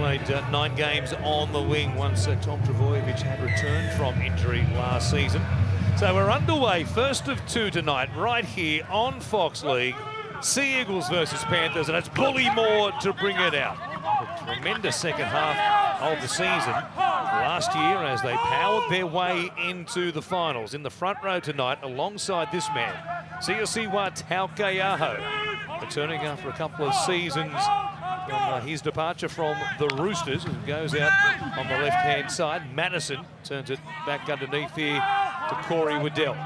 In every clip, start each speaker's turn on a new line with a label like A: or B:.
A: played 9 games on the wing once Tom Trbojevic had returned from injury last season. So we're underway, first of 2 tonight, right here on Fox League. Sea Eagles versus Panthers, and it's Bullymore to bring it out. A tremendous second half of the season last year as they powered their way into the finals. In the front row tonight, alongside this man, Siosiwa Taukeaho, returning after a couple of seasons from his departure from the Roosters, who goes out on the left-hand side. Madison turns it back underneath here to Corey Waddell.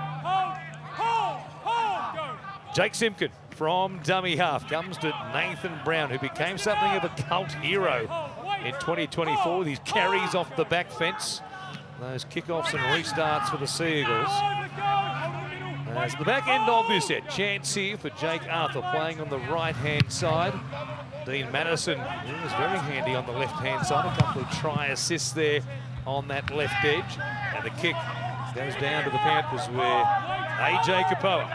A: Jake Simpkin from dummy half comes to Nathan Brown, who became something of a cult hero in 2024 with his carries off the back fence. Those kickoffs and restarts for the Sea Eagles. As the back end of this set, chance here for Jake Arthur playing on the right-hand side. Dean Madison was very handy on the left-hand side. A couple of try assists there on that left edge. And the kick goes down to the Panthers where AJ Kapoa,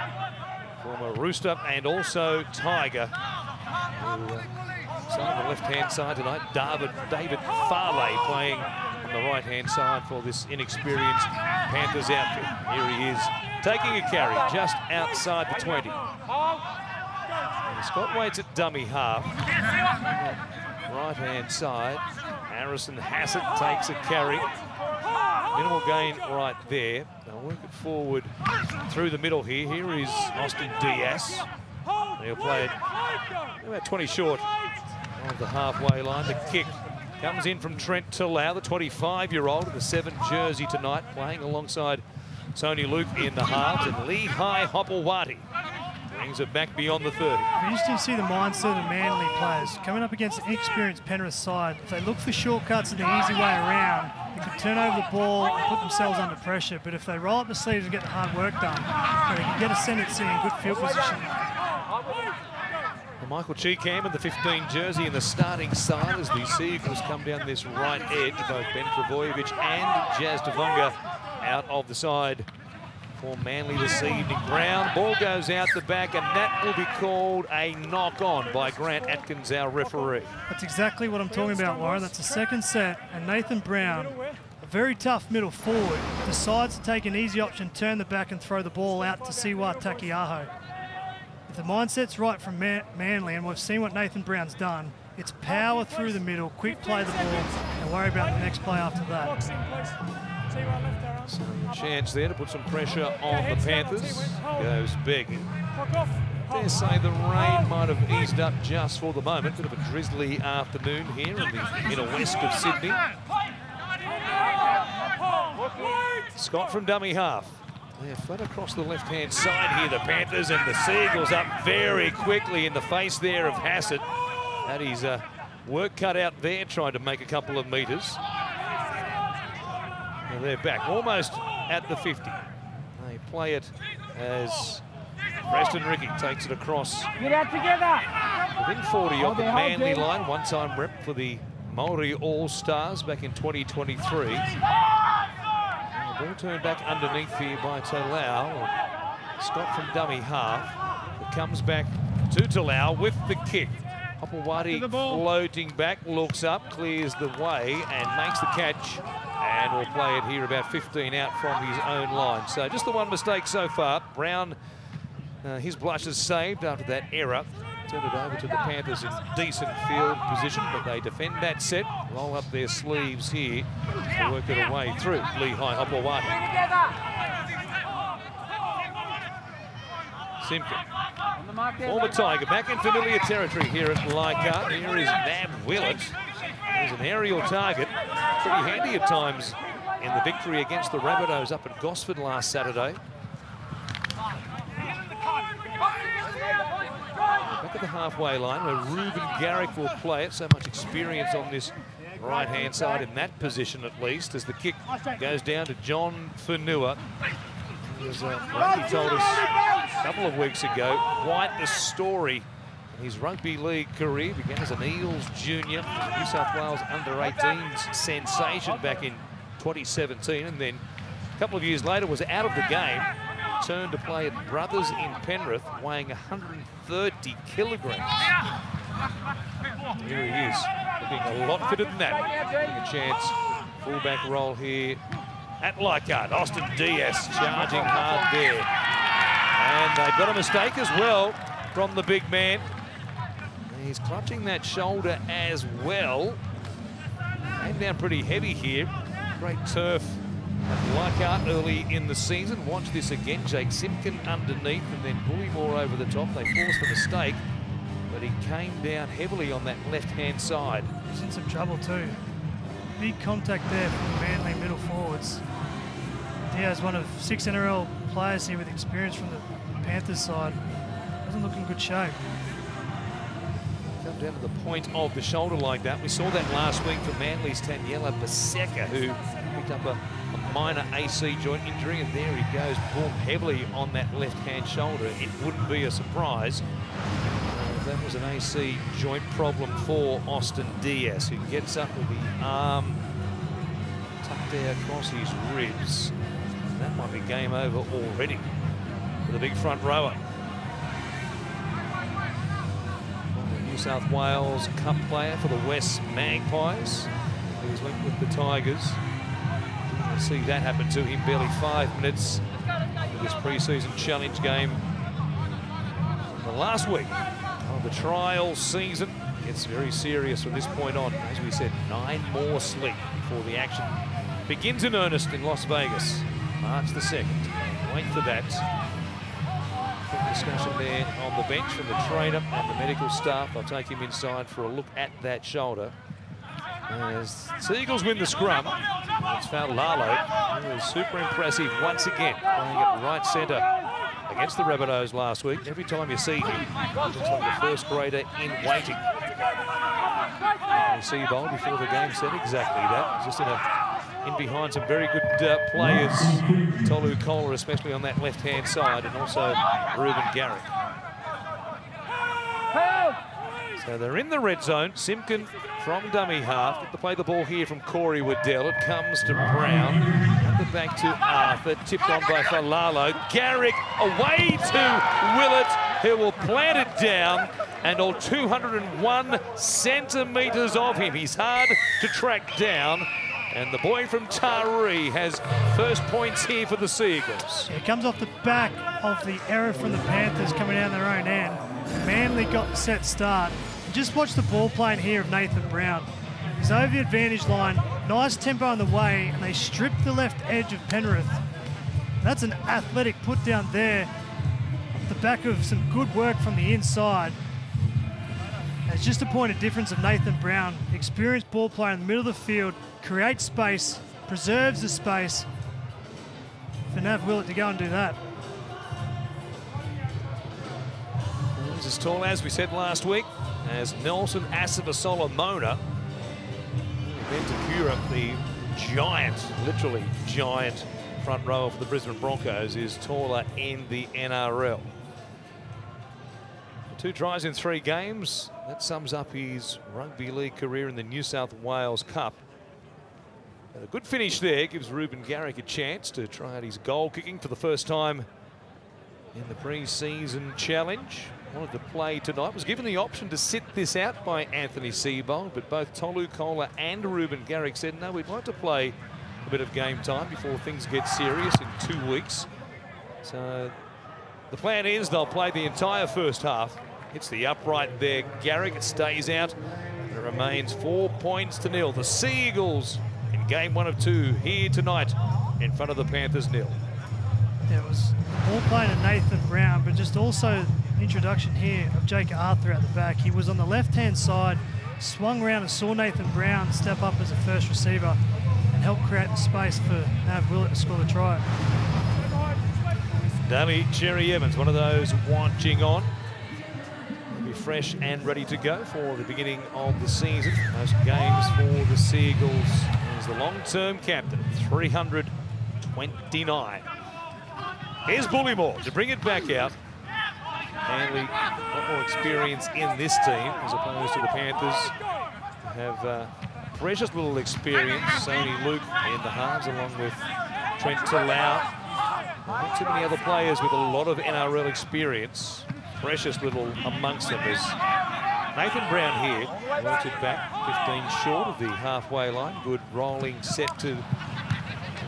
A: former Rooster and also Tiger, who on the left-hand side tonight. David Farley playing on the right-hand side for this inexperienced Panthers outfit. Here he is taking a carry just outside the 20. And Scott waits at dummy half. Right-hand side, Harrison Hassett takes a carry. Minimal gain right there. They'll work it forward through the middle here. Here is Austin Diaz. He'll play it about 20 short of the halfway line. The kick comes in from Trent Talau, the 25-year-old in the 7 jersey tonight, playing alongside Tony Luke in the halves, and Lehigh Hopewadi brings it back beyond the 30.
B: Interesting to see the mindset of Manly players coming up against an inexperienced Penrith side. If they look for shortcuts and the easy way around, they could turn over the ball and put themselves under pressure. But if they roll up the sleeves and get the hard work done, they can get ascendancy in good field position.
A: Well, Michael Cheekham in the 15 jersey in the starting side as the Sea Eagles come down this right edge. Both Ben Trbojevic and Jazz Tavunga out of the side for Manly this evening. Brown, ball goes out the back, and that will be called a knock-on by Grant Atkins, our referee.
B: That's exactly what I'm talking about, Warren. That's the second set, and Nathan Brown, a very tough middle forward, decides to take an easy option, turn the back and throw the ball out to Siwa Takiaho. If the mindset's right from Manly, and we've seen what Nathan Brown's done, it's power through the middle, quick play the ball, and worry about the next play after that.
A: So a chance there to put some pressure on the Panthers. Goes big. Dare say the rain might have eased up just for the moment. Bit of a drizzly afternoon here in the inner west of Sydney. Scott from dummy half. They're flat across the left-hand side here, the Panthers, and the Sea Eagles up very quickly in the face there of Hassett. Had his work cut out there, trying to make a couple of metres. And they're back, almost at the 50. They play it as Preston Ricky takes it across.
C: Get out together.
A: Within 40 of the Manly line, one-time rep for the Maori All-Stars back in 2023. Ball turned back underneath here by Talau. Scott from dummy half. It comes back to Talau with the kick. Hopewadi floating back, looks up, clears the way and makes the catch. And will play it here about 15 out from his own line. So just the one mistake so far. Brown, his blush is saved after that error. Turned it over to the Panthers in decent field position, but they defend that set, roll up their sleeves here to work it away through Lehigh Hopewadi. Simpkin, former Tiger, back in familiar territory here at Leichhardt. Here is Nav Willett. He's an aerial target, pretty handy at times in the victory against the Rabbitohs up at Gosford last Saturday. Back at the halfway line where Ruben Garrick will play it. So much experience on this right-hand side in that position at least, as the kick goes down to John Fanua. As Randy told us a couple of weeks ago, quite the story in his rugby league career. Began as an Eels junior, New South Wales under-18s sensation back in 2017, and then a couple of years later was out of the game. Turned to play at Brothers in Penrith, weighing 130 kilograms. Here he is, looking a lot fitter than that. Getting a chance, fullback role here at Leichhardt. Austin Diaz charging hard there. And they've got a mistake as well from the big man. He's clutching that shoulder as well. Came down pretty heavy here. Great turf at Leichhardt early in the season. Watch this again. Jake Simpkin underneath and then Bullymore over the top. They forced the mistake, but he came down heavily on that left-hand side.
B: He's in some trouble too. Big contact there from the Manly middle forwards. Diaz, one of 6 NRL players here with experience from the Panthers side. Doesn't look in good shape.
A: Come down to the point of the shoulder like that. We saw that last week for Manly's Taniela Paseka, who picked up a minor AC joint injury, and there he goes, boom, heavily on that left-hand shoulder. It wouldn't be a surprise. That was an AC joint problem for Austin Diaz, who gets up with the arm tucked out across his ribs. And that might be game over already for the big front rower. New South Wales Cup player for the West Magpies. He's linked with the Tigers. We'll see that happen to him. Barely 5 minutes of this pre-season challenge game. The last week of the trial season gets very serious from this point on. As we said, 9 more sleep before the action begins in earnest in Las Vegas, March the 2nd. Wait for that. Quick discussion there on the bench from the trainer and the medical staff. I'll take him inside for a look at that shoulder. As Seagulls win the scrum, it's Lalo, who was super impressive once again, playing at right centre against the Rabbitohs last week. Every time you see him, he looks like the first grader in waiting. You see Bowl before the game said exactly that. Just in behind some very good players, Tolu Kola especially on that left-hand side, and also Reuben Garrick. So they're in the red zone. Simpkin from dummy half. Get to play the ball here from Corey Waddell. It comes to Brown. Up the back to Arthur. Tipped on by Falalo. Garrick away to Willett, who will plant it down. And all 201 centimetres of him. He's hard to track down. And the boy from Taree has first points here for the Seagulls.
B: It comes off the back of the error from the Panthers coming down their own end. Manly got the set start. Just watch the ball playing here of Nathan Brown. He's over the advantage line, nice tempo on the way, and they strip the left edge of Penrith. That's an athletic put down there off the back of some good work from the inside. It's just a point of difference of Nathan Brown. Experienced ball player in the middle of the field, creates space, preserves the space for Nav Willett to go and do that.
A: He's as tall as we said last week as Nelson Asava-Solomona. Ben Takura, the giant, literally giant front rower for the Brisbane Broncos, is taller in the NRL. 2 tries in 3 games. That sums up his rugby league career in the New South Wales Cup. And a good finish there gives Reuben Garrick a chance to try out his goal kicking for the first time in the pre-season challenge. Wanted to play tonight, was given the option to sit this out by Anthony Seibold, but both Tolu Kola and Reuben Garrick said, no, we'd like to play a bit of game time before things get serious in 2 weeks. So the plan is they'll play the entire first half. Hits the upright there, Garrick, it stays out. And it remains 4 points to 0. The Seagulls in game 1 of 2 here tonight in front of the Panthers 0.
B: There was ball playing to Nathan Brown, but just also introduction here of Jake Arthur at the back. He was on the left-hand side, swung around and saw Nathan Brown step up as a first receiver and help create the space for Nav Willett to score the try.
A: Dummy Jerry Evans, one of those watching on. He'll be fresh and ready to go for the beginning of the season. Most games for the Seagulls as the long-term captain, 329. Here's Bullymore to bring it back out. Manly, a lot more experience in this team as opposed to the Panthers, who have precious little experience. Sony Luke in the halves along with Trent Talau. Not too many other players with a lot of NRL experience. Precious little amongst them as Nathan Brown here works it back 15 short of the halfway line. Good rolling set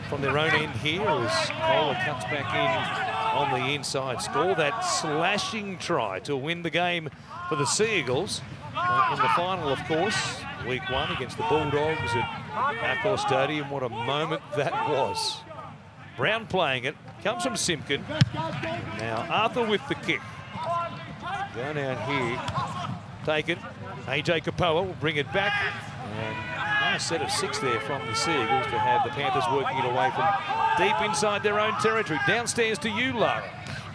A: from their own end here as Kohler cuts back in on the inside. Score that slashing try to win the game for the Seagulls in the final, of course, week 1 against the Bulldogs at Accor Stadium. What a moment that was. Brown playing it, comes from Simpkin. Now Arthur with the kick. Go down here, take it. AJ Kapoa will bring it back. And nice set of 6 there from the Seagulls to have the Panthers working it away from deep inside their own territory. Downstairs to you, Lara.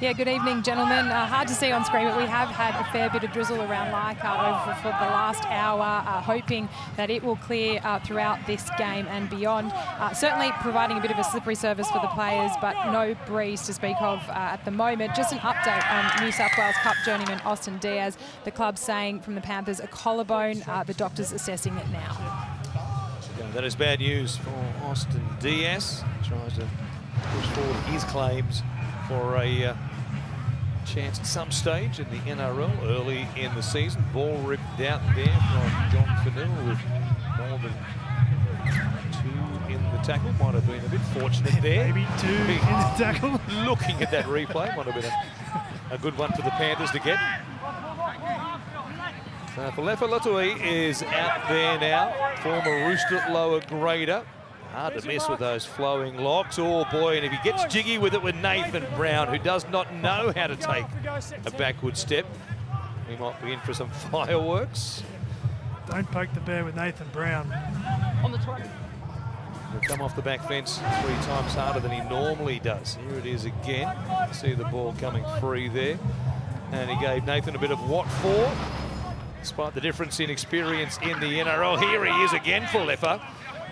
C: Yeah, good evening, gentlemen. Hard to see on screen, but we have had a fair bit of drizzle around Leichhardt over for the last hour, hoping that it will clear throughout this game and beyond. Certainly providing a bit of a slippery surface for the players, but no breeze to speak of at the moment. Just an update on New South Wales Cup journeyman Austin Diaz. The club saying from the Panthers a collarbone. The doctors assessing it now.
A: That is bad news for Austin Diaz. Tries to push forward his claims for a chance at some stage in the NRL early in the season. Ball ripped out there from John Fanua with more than 2 in the tackle. Might have been a bit fortunate there.
B: Maybe 2 in the tackle.
A: Looking at that replay, might have been a good one for the Panthers to get. So Falefa Latui is out there now, former Rooster lower grader. Hard to miss with those flowing locks. Oh boy, and if he gets jiggy with it with Nathan Brown, who does not know how to take a backward step, he might be in for some fireworks.
B: Don't poke the bear with Nathan Brown.
C: On the 20.
A: He'll come off the back fence 3 times harder than he normally does. Here it is again. See the ball coming free there. And he gave Nathan a bit of what for, despite the difference in experience in the NRL. Here he is again for Leffer.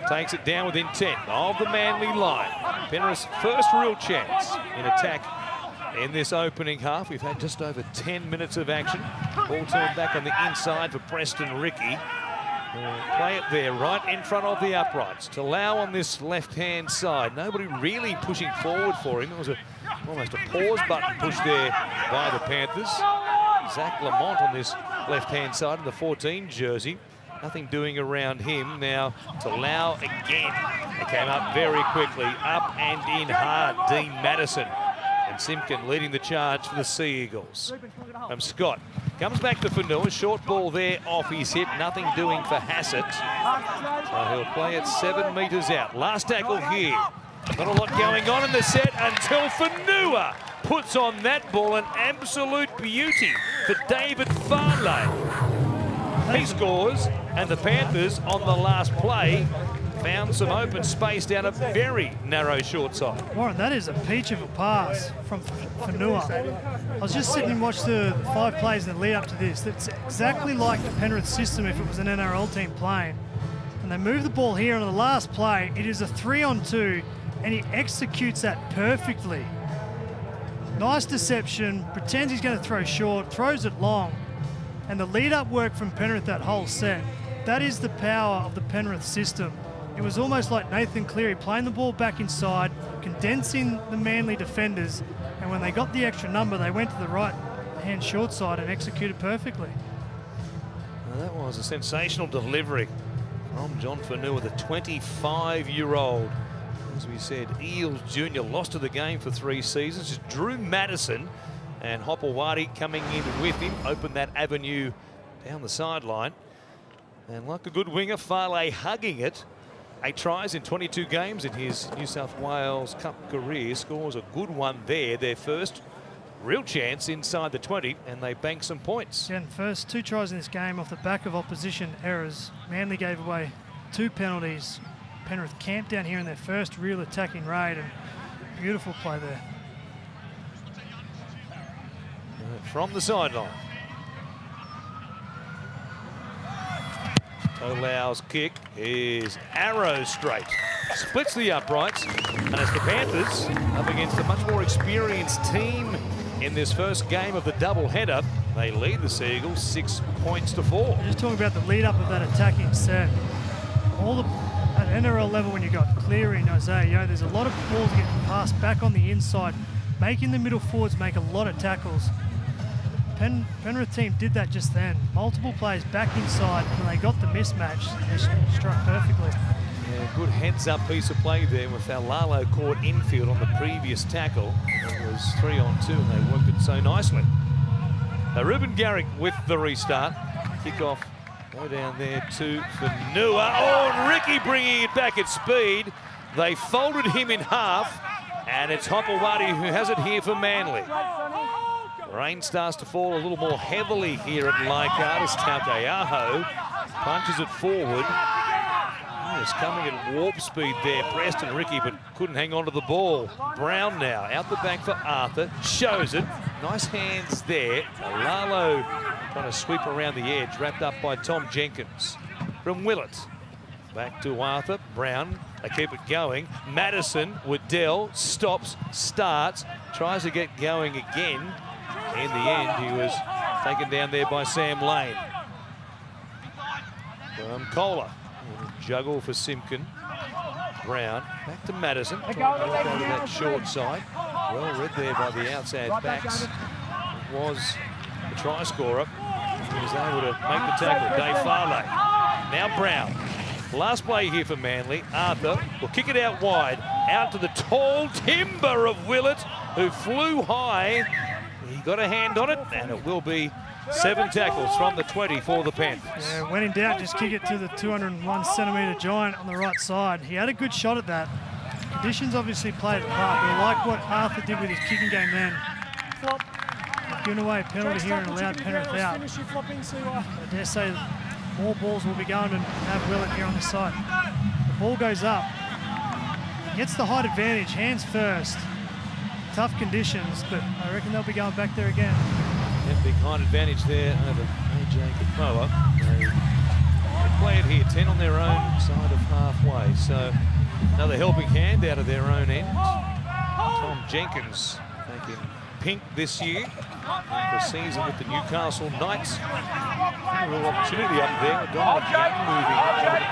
A: Takes it down within 10 of the Manly line. Penrith's first real chance in attack in this opening half. We've had just over 10 minutes of action. Ball turned back on the inside for Preston Ricky. Play it there right in front of the uprights. To Lau on this left-hand side. Nobody really pushing forward for him. It was almost a pause button push there by the Panthers. Zach Lamont on this left-hand side in the 14 jersey. Nothing doing around him. Now to Lau again. They came up very quickly. Up and in hard, Dean Madison. And Simpkin leading the charge for the Sea Eagles. From Scott. Comes back to Fanua. Short ball there off his hit. Nothing doing for Hassett. So he'll play it 7 metres out. Last tackle here. Not a lot going on in the set until Fanua puts on that ball. An absolute beauty for David Farley. He scores, and the Panthers on the last play found some open space down a very narrow short side.
B: Warren, that is a peach of a pass from Fanua. I was just sitting and watched the 5 plays in the lead up to this. It's exactly like the Penrith system if it was an NRL team playing. And they move the ball here on the last play. It is a 3-on-2, and he executes that perfectly. Nice deception, pretends he's going to throw short, throws it long. And the lead-up work from Penrith that whole set, that is the power of the Penrith system. It was almost like Nathan Cleary playing the ball back inside, condensing the Manly defenders, and when they got the extra number, they went to the right-hand short side and executed perfectly.
A: Well, that was a sensational delivery from John Fanua, the 25-year-old. As we said, Eels Jr. lost to the game for 3 seasons. It's Drew Madison and Hopewadi coming in with him, opened that avenue down the sideline. And like a good winger, Farley hugging it. 8 tries in 22 games in his New South Wales Cup career. Scores a good one there. Their first real chance inside the 20, and they bank some points.
B: Yeah, and first 2 tries in this game off the back of opposition errors. Manly gave away 2 penalties. Penrith camped down here in their first real attacking raid, and beautiful play there.
A: From the sideline. Tolau's kick is arrow straight. Splits the uprights, and it's the Panthers up against a much more experienced team in this first game of the doubleheader. They lead the Seagulls 6 points to 4.
B: We're just talking about the lead up of that attacking set. At NRL level, when you've got Cleary and Isaiah, there's a lot of balls getting passed back on the inside, making the middle forwards make a lot of tackles. Penrith team did that just then. Multiple players back inside, and they got the mismatch. They struck perfectly.
A: Yeah, good heads-up piece of play there with Lalo caught infield on the previous tackle. It was 3-on-2, and they worked it so nicely. Now Ruben Garrick with the restart. Kick-off, go down there to Fanua. Oh, and Ricky bringing it back at speed. They folded him in half, and it's Hopewadi who has it here for Manly. Rain starts to fall a little more heavily here at Leichhardt as Taukeaho punches it forward. He's coming at warp speed there, Preston Ricky, but couldn't hang on to the ball. Brown now, out the back for Arthur, shows it. Nice hands there. Lalo trying to sweep around the edge, wrapped up by Tom Jenkins. From Willett, back to Arthur, Brown, they keep it going. Madison, Waddell, stops, starts, tries to get going again. In the end, he was taken down there by Sam Lane. Kohler, juggle for Simpkin. Brown, back to Madison, trying to work over that short side. Well read there by the outside backs. It was the try scorer. He was able to make the tackle, Dave Farley. Now Brown. Last play here for Manly. Arthur will kick it out wide, out to the tall timber of Willett, who flew high. He got a hand on it, and it will be 7 tackles from the 20 for the Panthers.
B: Yeah, when in doubt, just kick it to the 201-centimetre giant on the right side. He had a good shot at that. Conditions obviously played a part, but I like what Arthur did with his kicking game then. Giving away a penalty here and allowed Penrith out. I dare say more balls will be going to have Willett here on this side. The ball goes up. Gets the height advantage, hands first. Tough conditions, but I reckon they'll be going back there again.
A: Yeah, big height advantage there over AJ Kapoa. They play it here, 10 on their own side of halfway. So another helping hand out of their own end. Tom Jenkins taking pink this year for a season with the Newcastle Knights. A real opportunity up there. Dominic Young moving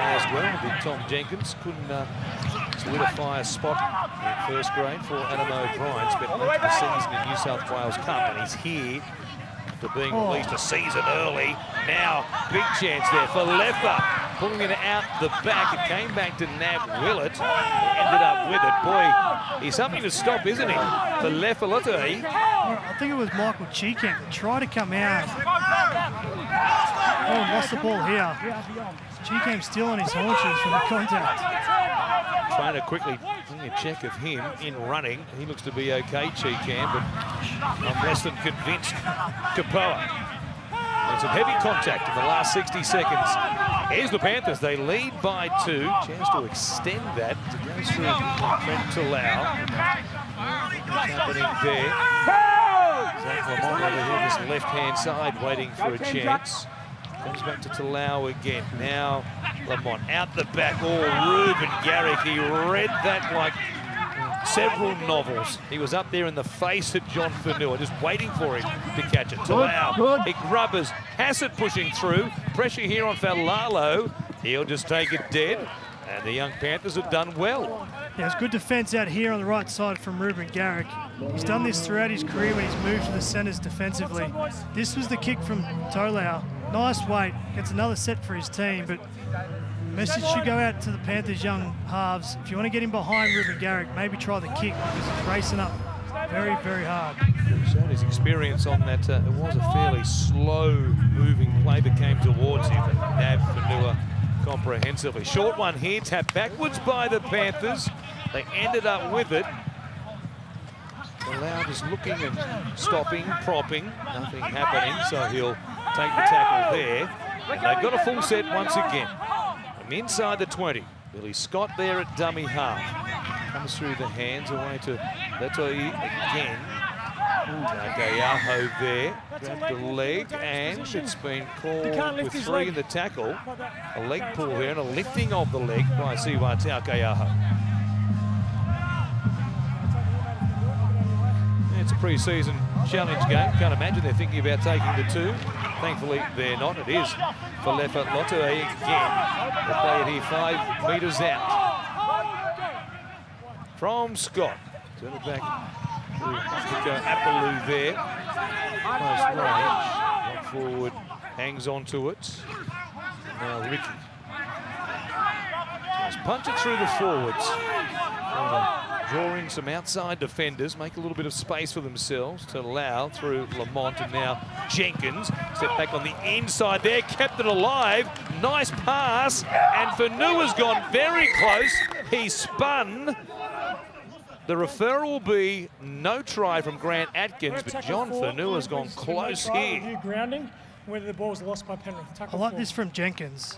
A: as well. Big Tom Jenkins couldn't solidify a spot in first grade for Adam O'Brien. Spent much of the season in New South Wales Cup, and he's here after being released a season early. Now, big chance there for Leffer, pulling it out the back. It came back to Nav Willett. He ended up with it. Boy, he's something to stop, isn't he? For Leffer,
B: I think it was Michael Cheekham that tried to come out. Oh, lost the ball here. Cheekham's still on his haunches from the contact.
A: Trying to quickly bring a check of him in running. He looks to be okay, Cheekham, but I'm less than convinced. Kapoa. And some heavy contact in the last 60 seconds. Here's the Panthers. They lead by 2. Chance to extend that to go through Trent Talau. What's happening there? Zach Lamont over here, this left-hand side, waiting for a chance. Comes back to Talau again. Now Lamont out the back. Oh, Ruben Garrick, he read that like several novels. He was up there in the face of John Fanua, just waiting for him to catch it. Talau, he grubbers, Hassett pushing through. Pressure here on Falalo. He'll just take it dead. And the young Panthers have done well.
B: Yeah, it's good defence out here on the right side from Ruben Garrick. He's done this throughout his career when he's moved to the centres defensively. This was the kick from Talau. Nice weight, gets another set for his team, but the message should go out to the Panthers' young halves. If you want to get him behind Ruben Garrick, maybe try the kick because he's racing up very, very hard.
A: Showed his experience on that. It was a fairly slow-moving play that came towards him, and nabbed Fanua comprehensively. Short one here, tapped backwards by the Panthers. They ended up with it. Talau is looking and stopping, propping, nothing happening, so he'll take the tackle there. And they've got a full set once again. From inside the 20, Billy Scott there at dummy half. Comes through the hands away to Letoi again. Taukeaho there, grabbed the leg, and it's been called with 3 in the tackle. A leg pull here and a lifting of the leg by Siwa Taukeaho. It's a pre-season challenge game. Can't imagine they're thinking about taking the 2. Thankfully, they're not. It is for Lefa Lotue again. They play it here 5 metres out. From Scott. Turn it back to Apaloo there. close range. One forward hangs on to it. Now Ricky. Just punch it through the forwards. Draw in some outside defenders, make a little bit of space for themselves to allow through Lamont, and now Jenkins. Step back on the inside there, kept it alive. Nice pass, and Fanua's gone very close. He spun. The referral will be no try from Grant Atkins, but John Fanua's gone close here.
D: Grounding, whether the ball was lost by Penrith.
B: I like this from Jenkins.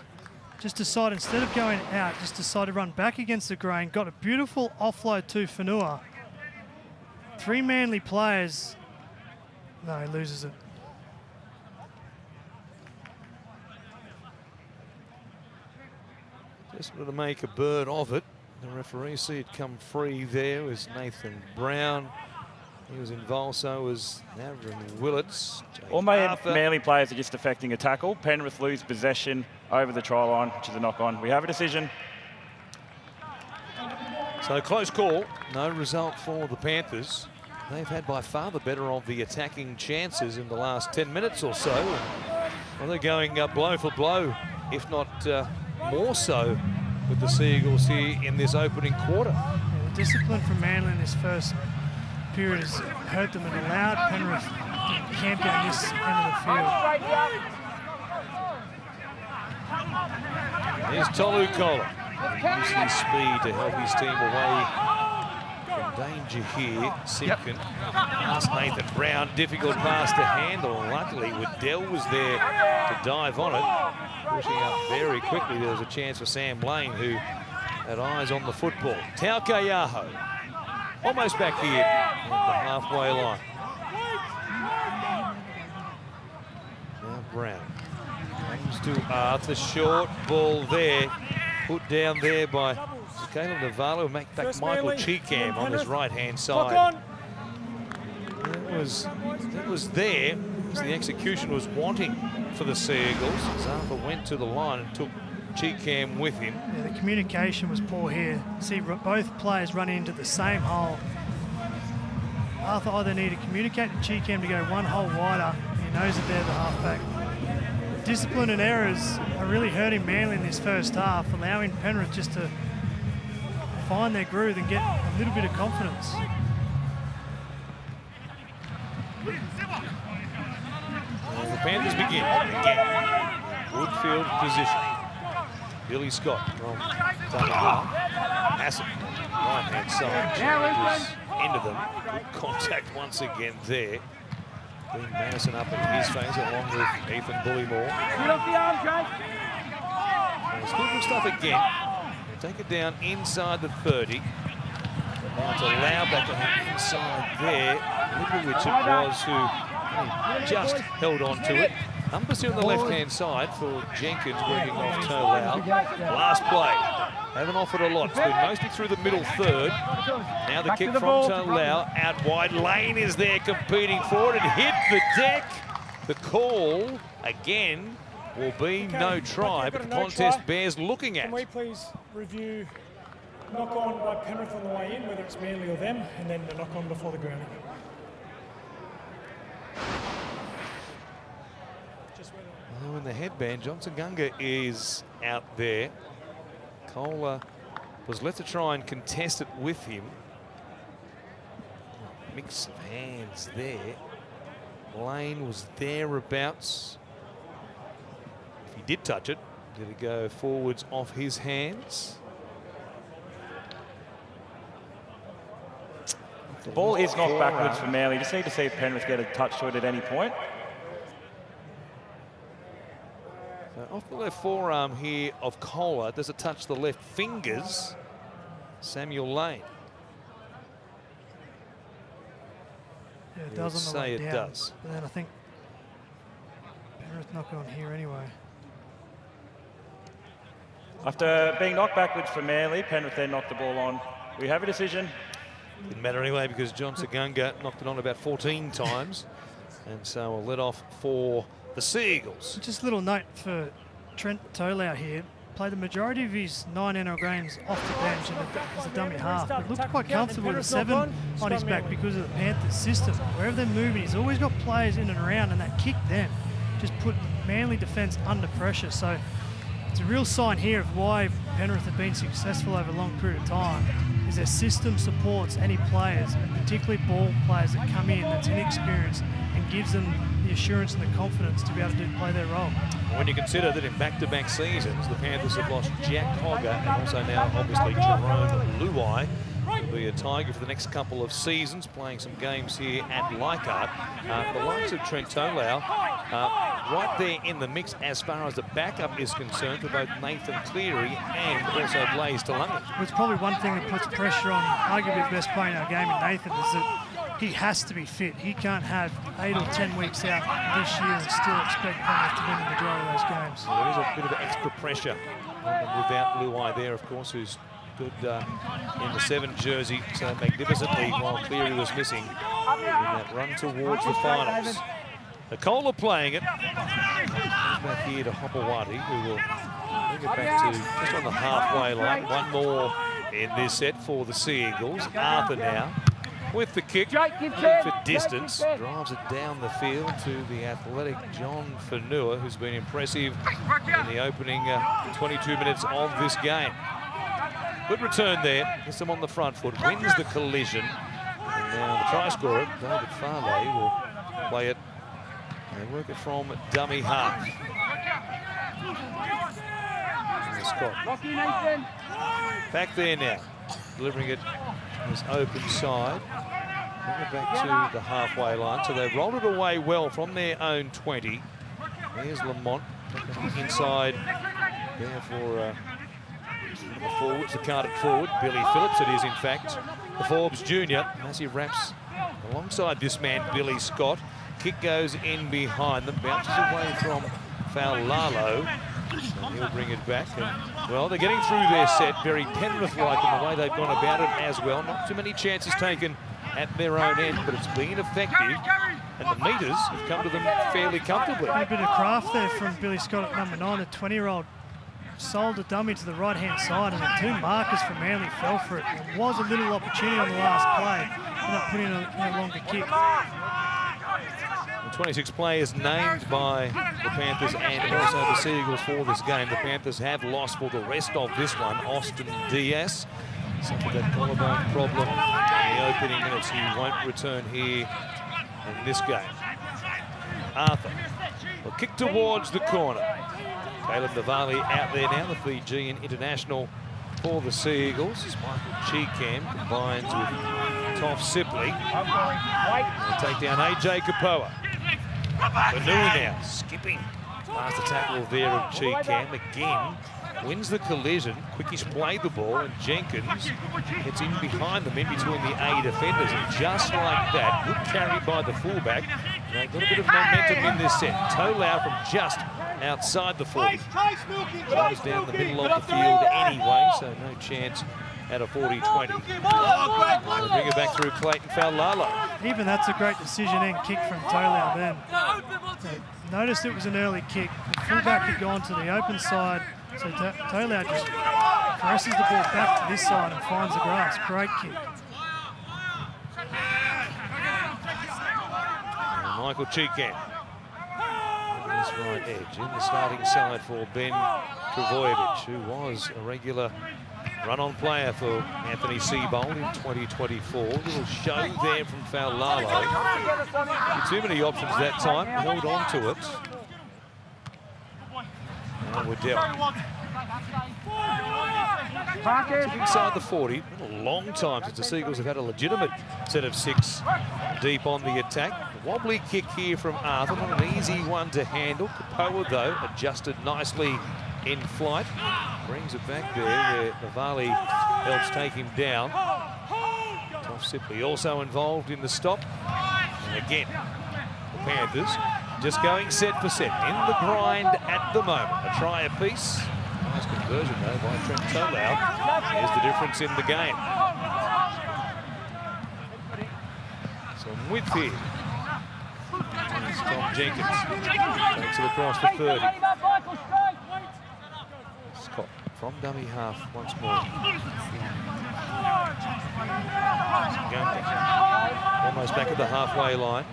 B: Just decided, instead of going out, just decided to run back against the grain. Got a beautiful offload to Fanua. 3 Manly players. No, he loses it.
A: Just wanted to make a bird of it. The referee see it come free there was Nathan Brown. He was involved, so was Navin Willits.
E: All Manly players are just affecting a tackle. Penrith lose possession over the try line, which is a knock-on. We have a decision.
A: So close call, no result for the Panthers. They've had by far the better of the attacking chances in the last 10 minutes or so. Well, they're going blow for blow, if not more so, with the Seagulls here in this opening quarter.
B: Yeah, the discipline from Manly in this first period has hurt them and allowed Penrith to camp down this end of the field.
A: Here's Tolu Kola. Uses his speed to help his team away from danger here. Simpkin past Nathan Brown. Difficult pass to handle. Luckily, Waddell was there to dive on it. Pushing up very quickly. There was a chance for Sam Lane, who had eyes on the football. Taukeaho. Almost back here at the halfway line. Now Brown comes to Arthur. Short ball there. Put down there by Caleb Navalu. Make back Michael Cheekham on his right-hand side. That was there as the execution was wanting for the Seagulls. As Arthur went to the line and took Cheekham with him.
B: Yeah, the communication was poor here. See both players running into the same hole. Arthur either needed to communicate to Cheekham to go one hole wider. He knows that they're the halfback. Discipline and errors are really hurting Manly in this first half, allowing Penrith just to find their groove and get a little bit of confidence.
A: The Panthers begin again. Woodfield position. Billy Scott from Tamaha. Hassett, right-hand side, changes into them. Good contact once again there. Dean Madison up in his face along with Ethan Bullymore. It's good stuff again. Take it down inside the 30. Now it's allowed back on the inside there. Look at which it was who just held on to it. Numbers here on the left-hand side for Jenkins working off Tolau. Last play. Haven't offered a lot. It's been mostly through the middle third. Now the kick from Tolau. Out wide. Lane is there competing for it. It hit the deck. The call, again, will be no try, but the contest bears looking at.
D: Can we please review knock-on by Penrith on the way in, whether it's Manly or them, and then the knock-on before the grounding?
A: Oh, in the headband, Johnson Gunga is out there. Kohler was left to try and contest it with him. Mix of hands there. Lane was thereabouts. If he did touch it, did it go forwards off his hands?
E: The ball is knocked backwards for Manly. Just need to see if Penrith get a touch to it at any point.
A: So off the left forearm here of Kohler. Does it touch the left fingers? Samuel Lane.
B: Yeah, it does on the way down.
A: Say it does.
B: But then I think Penrith knock on here anyway.
E: After being knocked backwards for Manly, Penrith then knocked the ball on. We have a decision.
A: Didn't matter anyway because Johnson Gunga knocked it on about 14 times. And so we'll let off for the Seagulls.
B: Just a little note for Trent Tolau here. played the majority of his 9 NRL games off the bench and as a dummy half, but looked quite comfortable with a 7 on his back because of the Panthers system. Wherever they're moving, he's always got players in and around, and that kick then just put Manly defence under pressure. So it's a real sign here of why Penrith have been successful over a long period of time, is their system supports any players, and particularly ball players that come in that's inexperienced, and gives them the assurance and the confidence to be able to play their role.
A: When you consider that in back-to-back seasons, the Panthers have lost Jack Hogger and also now obviously Jerome Luai, will be a Tiger for the next couple of seasons, playing some games here at Leichhardt. The likes of Trent Tolau right there in the mix as far as the backup is concerned for both Nathan Cleary and also Blaze Talungi.
B: Well, it's probably one thing that puts pressure on arguably the best player in our game in Nathan, is that he has to be fit. He can't have 8 or 10 weeks out this year and still expect Penrith to win the majority of those games.
A: Well, there is a bit of extra pressure on them without Luai there, of course, who's good in the 7 jersey so magnificently while Cleary was missing in that run towards the finals. Nicola playing it. Comes back here to Hopewadi, who will bring it back to just on the halfway line. One more in this set for the Sea Eagles. Arthur now with the kick for distance, drives it down the field to the athletic John Fanua, who's been impressive in the opening 22 minutes of this game. Good return there, gets them on the front foot, wins the collision, and now the try scorer, David Farley, will play it and work it from dummy half. Scott back there now, delivering it this open side. Bring it back to the halfway line. So they've rolled it away well from their own 20. There's Lamont inside there for the forwards, the carded forward, Billy Phillips it is in fact. The Forbes Jr. Massive wraps alongside this man, Billy Scott. Kick goes in behind them, bounces away from Faulalo. And he'll bring it back. And, well, they're getting through their set, very Penrith-like in the way they've gone about it as well. Not too many chances taken at their own end, but it's been effective. And the meters have come to them fairly comfortably.
B: A bit of craft there from Billy Scott at number 9, the 20-year-old. Sold a dummy to the right-hand side, and the 2 markers from Manly fell for it. There was a little opportunity on the last play, ended up putting in a longer kick.
A: 26 players named by the Panthers and also the Sea Eagles for this game. The Panthers have lost for the rest of this one. Austin Diaz suffered that collarbone problem in the opening minutes. He won't return here in this game. Arthur will kick towards the corner. Caleb Navali out there now, the Fijian international for the Sea Eagles. Michael Cheekham combines with Toff Sipley. They take down AJ Kapoa. Fanui now, skipping past the tackle there of Cheekham. Again, wins the collision. Quickish played the ball, and Jenkins gets in behind them, in between the A defenders. And just like that, good carry by the fullback. And they've got a bit of momentum in this set. Tolau from just outside the 40. Goes down the middle of the field anyway, so no chance at a 40-20. They'll bring it back through Clayton Faulalo.
B: Even that's a great decision and kick from Tolau then. Noticed it was an early kick. The fullback had gone to the open side, so Tolau just presses the ball back to this side and finds the grass. Great kick.
A: And Michael Cheekham on this right edge in the starting side for Ben Travojevic, who was a regular run-on player for Anthony Seibold in 2024. Little show there from Faulalo. Too many options that time. Held on to it. And Waddell. Inside the 40. Been a long time since the Seagulls have had a legitimate set of 6 deep on the attack. A wobbly kick here from Arthur. Not an easy one to handle. Kapoa, though, adjusted nicely in flight. Brings it back there where Navali helps take him down. Toff Sipley also involved in the stop. And again, the Panthers just going set for set. In the grind at the moment. A try apiece. Nice conversion though by Trent Tolau. Here's the difference in the game. Some width here. Here's Tom Jenkins. Takes it across the 30. Scott from dummy half once more. Almost back at the halfway line.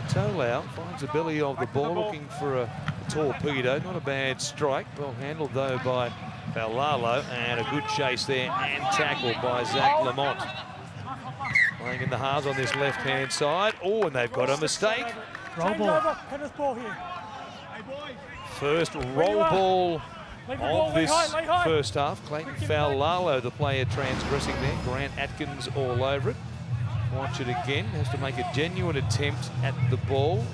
A: Tolau finds the belly of the ball, looking for a torpedo. Not a bad strike. Well handled, though, by Faulalo. And a good chase there and tackle by Zach Lamont. Playing in the halves on this left-hand side. Oh, and they've got a mistake.
B: Roll ball.
D: Penrith ball here.
A: First roll ball of this first half. Clayton Faulalo, the player transgressing there. Grant Atkins all over it. Watch it again. Has to make a genuine attempt at the ball.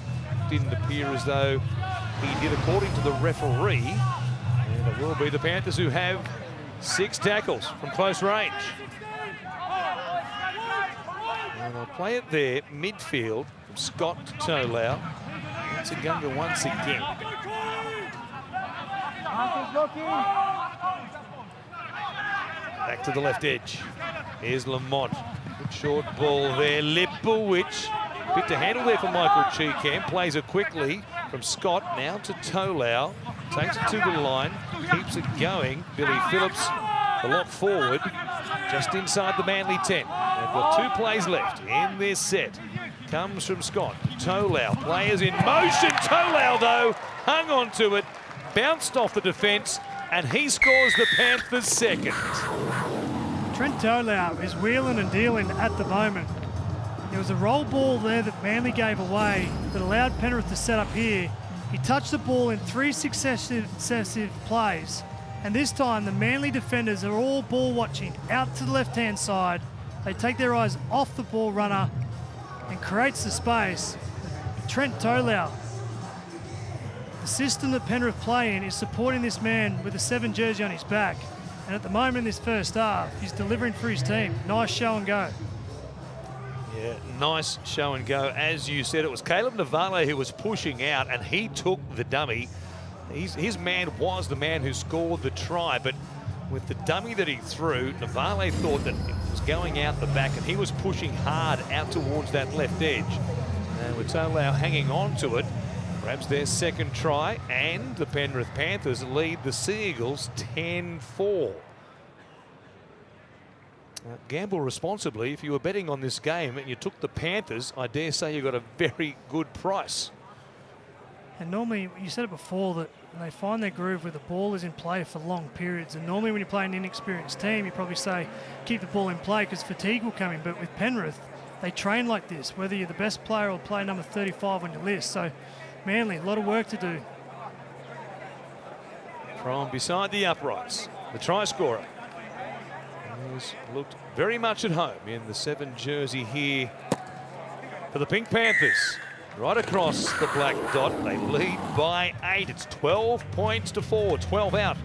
A: Didn't appear as though he did, according to the referee. And it will be the Panthers who have 6 tackles from close range. And they'll play it there, midfield, from Scott to Tolau. It's a Gunga once again. Back to the left edge. Here's Lamont. Good short ball there. Lipowicz. Bit to handle there for Michael Cheekham. Plays it quickly from Scott now to Tolau. Takes it to the line. Keeps it going. Billy Phillips, the lock forward, just inside the Manly 10. They've got 2 plays left in this set. Comes from Scott. Tolau. Players in motion. Tolau, though, hung on to it. Bounced off the defence. And he scores the Panthers' second.
B: Trent Tolau is wheeling and dealing at the moment. There was a roll ball there that Manly gave away that allowed Penrith to set up here. He touched the ball in 3 successive plays. And this time the Manly defenders are all ball watching out to the left-hand side. They take their eyes off the ball runner and creates the space. Trent Tolau, the system that Penrith play in is supporting this man with a 7 jersey on his back. And at the moment in this first half, he's delivering for his team. Nice show and go.
A: Yeah, nice show and go. As you said, it was Caleb Navale who was pushing out, and he took the dummy. His man was the man who scored the try, but with the dummy that he threw, Navale thought that it was going out the back, and he was pushing hard out towards that left edge. And with Tolau hanging on to it, grabs their second try, and the Penrith Panthers lead the Sea Eagles 10-4. Gamble responsibly. If you were betting on this game and you took the Panthers, I dare say you got a very good price.
B: And normally, you said it before, that they find their groove where the ball is in play for long periods. And normally when you play an inexperienced team, you probably say, keep the ball in play because fatigue will come in. But with Penrith, they train like this, whether you're the best player or player number 35 on your list. So Manly, a lot of work to do.
A: From beside the uprights, the try scorer. He's looked very much at home in the 7 jersey here for the Pink Panthers. Right across the black dot, they lead by 8. It's 12 points to 4, 12 out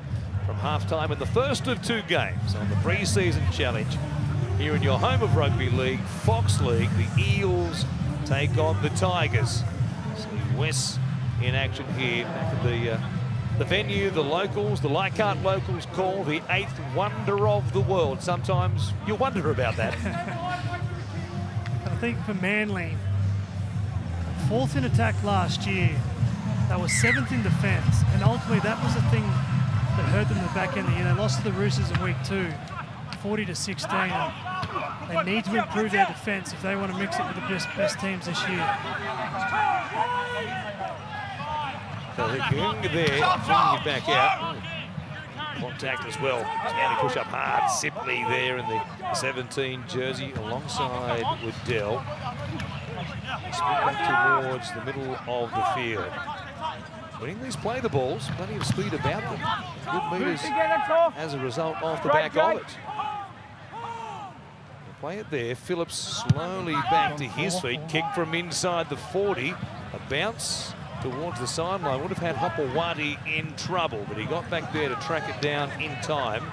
A: from halftime in the first of 2 games on the pre-season challenge. Here in your home of rugby league, Fox League, the Eels take on the Tigers. See Wes in action here back at the venue, the locals, the Leichhardt locals call the 8th wonder of the world. Sometimes you wonder about that.
B: I think for Manly, 4th in attack last year, they were 7th in defence, and ultimately that was the thing that hurt them in the back end of the year. They lost to the Roosters in week 2, 40-16. They need to improve their defence if they want to mix it with the best teams this year.
A: So they're going there, bringing it back out. Contact as well. Down to push up hard. Sipley there in the 17 jersey alongside Waddell. Spin back towards the middle of the field. When English play the balls, plenty of speed about them. Good meters as a result off the back of it. They play it there. Phillips slowly back to his feet. Kick from inside the 40. A bounce towards the sideline. Would have had Hopewadi in trouble, but he got back there to track it down in time.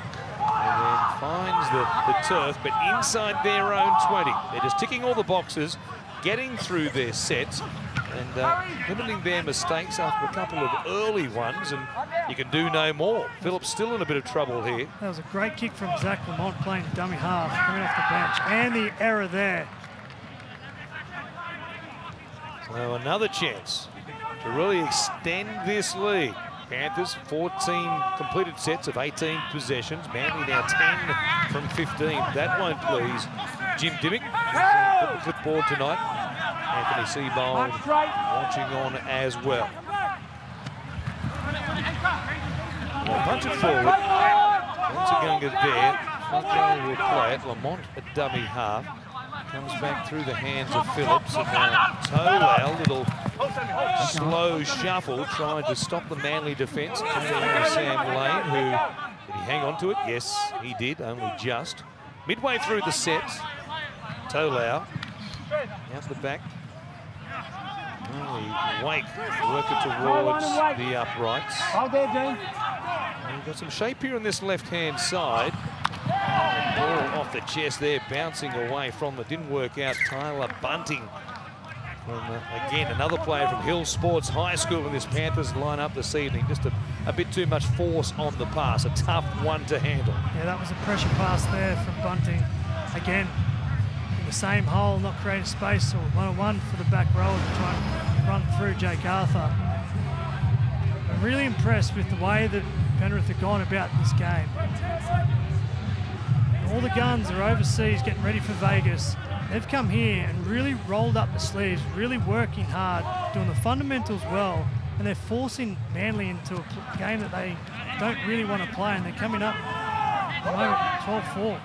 A: And then finds the turf, but inside their own 20. They're just ticking all the boxes, getting through their sets, and limiting their mistakes after a couple of early ones, and you can do no more. Phillips still in a bit of trouble here.
B: That was a great kick from Zach Lamont playing dummy half, coming off the bench, and the error there.
A: So another chance to really extend this lead. Panthers, 14 completed sets of 18 possessions. Manly now 10 from 15. That won't please Jim Dimmick. Put the clipboard tonight. Anthony Seabold watching on as well. Well, punch it forward. Once again get there. Front row will play it. Lamont at dummy half. Comes back through the hands of Phillips. And now Tolau, little slow shuffle, trying to stop the Manly defence. Turning over Sam Lane, who, did he hang on to it? Yes, he did, only just. Midway through the set, Tolau out the back. Wake working towards the uprights. We've got some shape here on this left-hand side. Ball off the chest there, bouncing away from it. Didn't work out. Tyler Bunting. Again, another player from Hill Sports High School in this Panthers lineup this evening. Just a bit too much force on the pass. A tough one to handle.
B: Yeah, that was a pressure pass there from Bunting. Again, in the same hole, not creating space, or one-on-one for the back row to try and run through Jake Arthur. I'm really impressed with the way that Penrith have gone about this game. All the guns are overseas getting ready for Vegas. They've come here and really rolled up the sleeves, really working hard, doing the fundamentals well, and they're forcing Manly into a game that they don't really want to play, and they're coming up at the moment 12-4.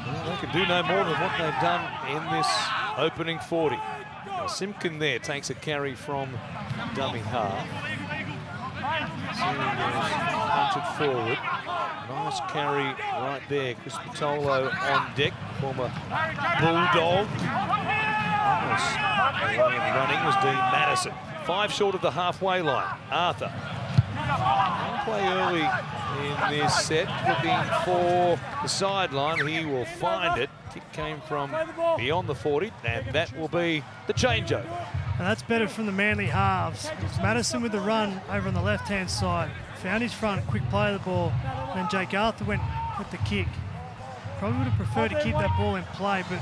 A: Well, they can do no more than what they've done in this opening 40. Now, Simpkin there takes a carry from dummy half. Punch it forward. Nice carry right there. Chris Patolo on deck, former Bulldog. Running was Dean Madison. 5 short of the halfway line. Arthur. One play early in this set, looking for the sideline. He will find it. Kick came from beyond the 40, and that will be the changeover.
B: And that's better from the Manly halves. Madison with the run over on the left-hand side. Found his front, quick play of the ball. Then Jake Arthur went with the kick. Probably would have preferred to keep that ball in play, but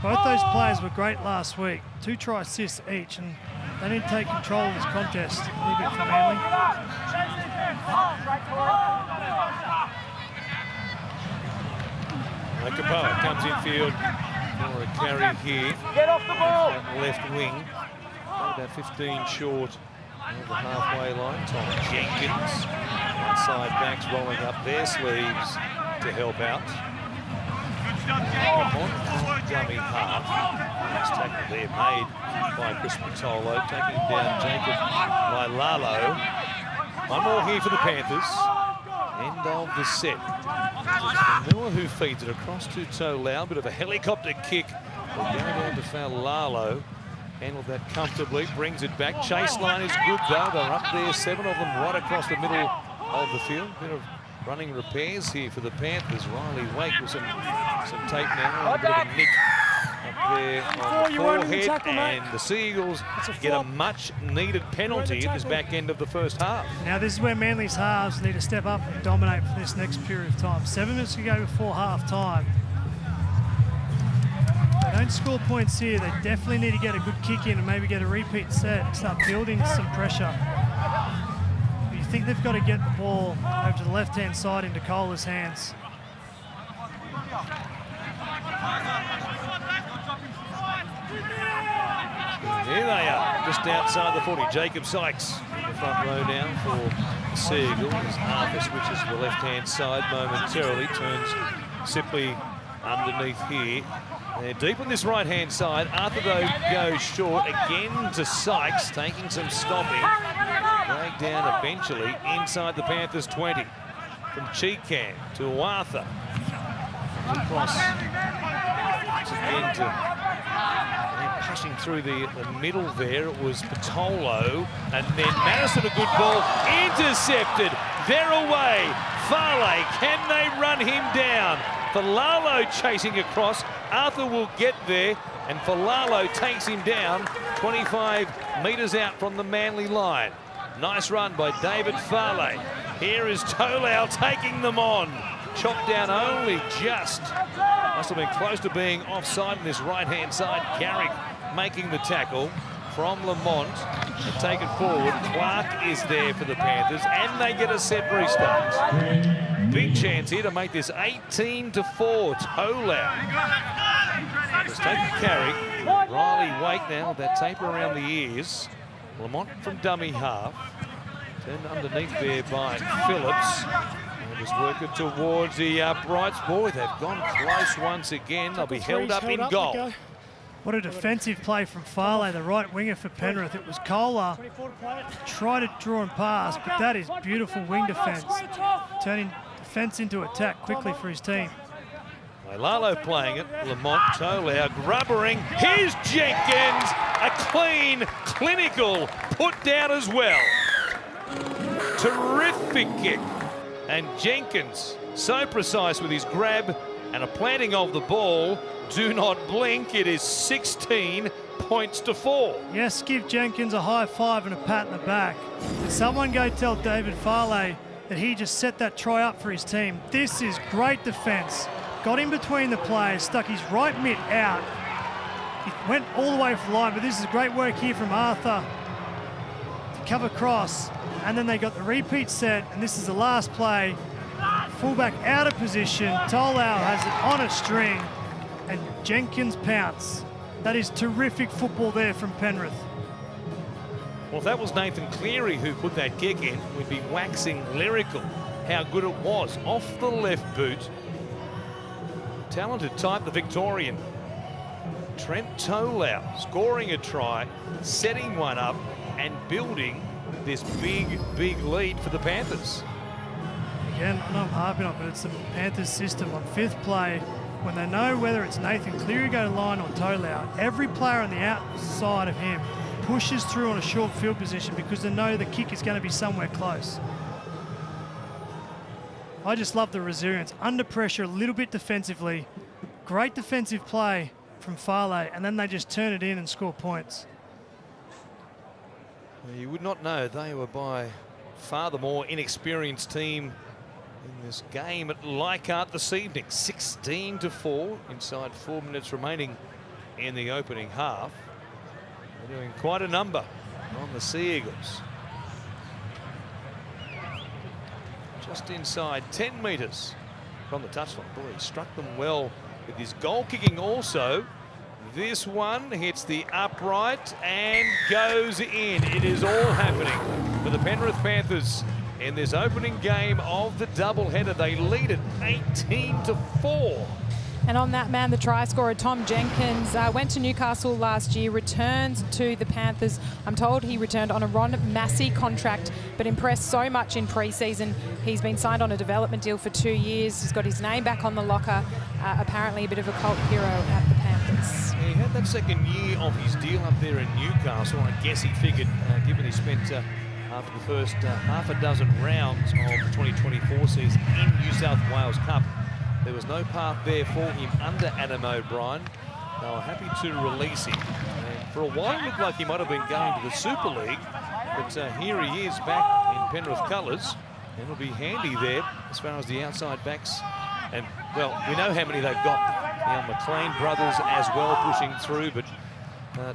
B: both those players were great last week. 2 try assists each, and they didn't take control of this contest. A little bit for Manly.
A: Kapoa comes infield for a carry here. Get off the ball! Left wing. About 15 short of the halfway line. Tom Jenkins. Outside backs rolling up their sleeves to help out. Dummy half. Nice tackle there made by Chris Patolo, taking down Jacob Lailalo. One more here for the Panthers. End of the set. It's Miller who feeds it across to Tolau. Bit of a helicopter kick. Will go down to Faulalo. Handled that comfortably, brings it back. Chase line is good though. They're up there, 7 of them right across the middle of the field. Bit of running repairs here for the Panthers. Riley Wake with some tape now. A bit of a nick up there on the forehead. And the Seagulls get a much needed penalty at this back end of the first half.
B: Now this is where Manly's halves need to step up and dominate for this next period of time. 7 minutes to go before half time. They don't score points here. They definitely need to get a good kick in and maybe get a repeat set and start building some pressure. But you think they've got to get the ball over to the left-hand side into Kohler's hands.
A: Here they are, just outside the 40. Jacob Sykes in the front row now for Seagulls. Arthur switches to the left-hand side momentarily, turns simply underneath here. They're deep on this right-hand side. Arthur, though, goes short again to Sykes, taking some stopping. Dragged down eventually inside the Panthers 20. From Cheekham to Arthur. Across again to pushing through the middle there. It was Patolo. And then Madison, a good ball. Intercepted. They're away. Farley, can they run him down? Falalo chasing across. Arthur will get there, and Falalo takes him down 25 metres out from the Manly line. Nice run by David Farley. Here is Tolau taking them on. Chopped down only just. Must have been close to being offside on this right-hand side. Carrick making the tackle from Lamont. and take it forward. Clark is there for the Panthers, and they get a set restart. Big chance here to make this 18-4. Tolau. Let's take a carry. Riley Wake now with that taper around the ears. Lamont from dummy half. Turned underneath there by Phillips. And just work it towards the uprights. Boy, they've gone close once again. They'll be held up in goal.
B: What a defensive play from Farley, the right winger for Penrith. It was Kohler, tried to draw and pass, but that is beautiful wing defence. Turning defence into attack quickly for his team.
A: Lalo playing it, Lamont, Tolau, grubbering. Here's Jenkins, a clean, clinical put down as well. Terrific kick. And Jenkins, so precise with his grab and a planting of the ball. Do not blink, it is 16 points to 4.
B: Yes, give Jenkins a high five and a pat in the back. Did someone go tell David Farley that he just set that try up for his team? This is great defence. Got in between the players, stuck his right mitt out. He went all the way for the line, but this is great work here from Arthur to cover cross. And then they got the repeat set, and this is the last play. Fullback out of position. Tolau has it on a string, and Jenkins pounce. That is terrific football there from Penrith.
A: Well, if that was Nathan Cleary who put that kick in, we'd be waxing lyrical how good it was. Off the left boot. Talented type, the Victorian. Trent Tolau scoring a try, setting one up, and building this big, big lead for the Panthers.
B: Again, I'm harping on, but it's the Panthers system on fifth play. When they know whether it's Nathan Cleary go to line or Tolau, every player on the outside of him pushes through on a short field position because they know the kick is going to be somewhere close. I just love the resilience. Under pressure, a little bit defensively. Great defensive play from Farley, and then they just turn it in and score points.
A: Well, you would not know they were by far the more inexperienced team in this game at Leichhardt this evening. 16-4 inside 4 minutes remaining in the opening half. They're doing quite a number on the Sea Eagles. Just inside 10 metres from the touchline. Boy, he struck them well with his goal kicking also. This one hits the upright and goes in. It is all happening for the Penrith Panthers in this opening game of the doubleheader. They lead it 18-4.
C: And on that man, the try scorer, Tom Jenkins, went to Newcastle last year, returns to the Panthers. I'm told he returned on a Ron Massey contract, but impressed so much in pre-season. He's been signed on a development deal for 2 years. He's got his name back on the locker. Apparently a bit of a cult hero at the Panthers.
A: He had that second year of his deal up there in Newcastle. I guess he figured, given he spent after the first half a dozen rounds of the 2024 season in New South Wales Cup, there was no path there for him under Adam O'Brien. They were happy to release him. And for a while, it looked like he might have been going to the Super League. But here he is back in Penrith colours. And it'll be handy there as far as the outside backs. And, well, we know how many they've got. The McLean brothers as well pushing through. But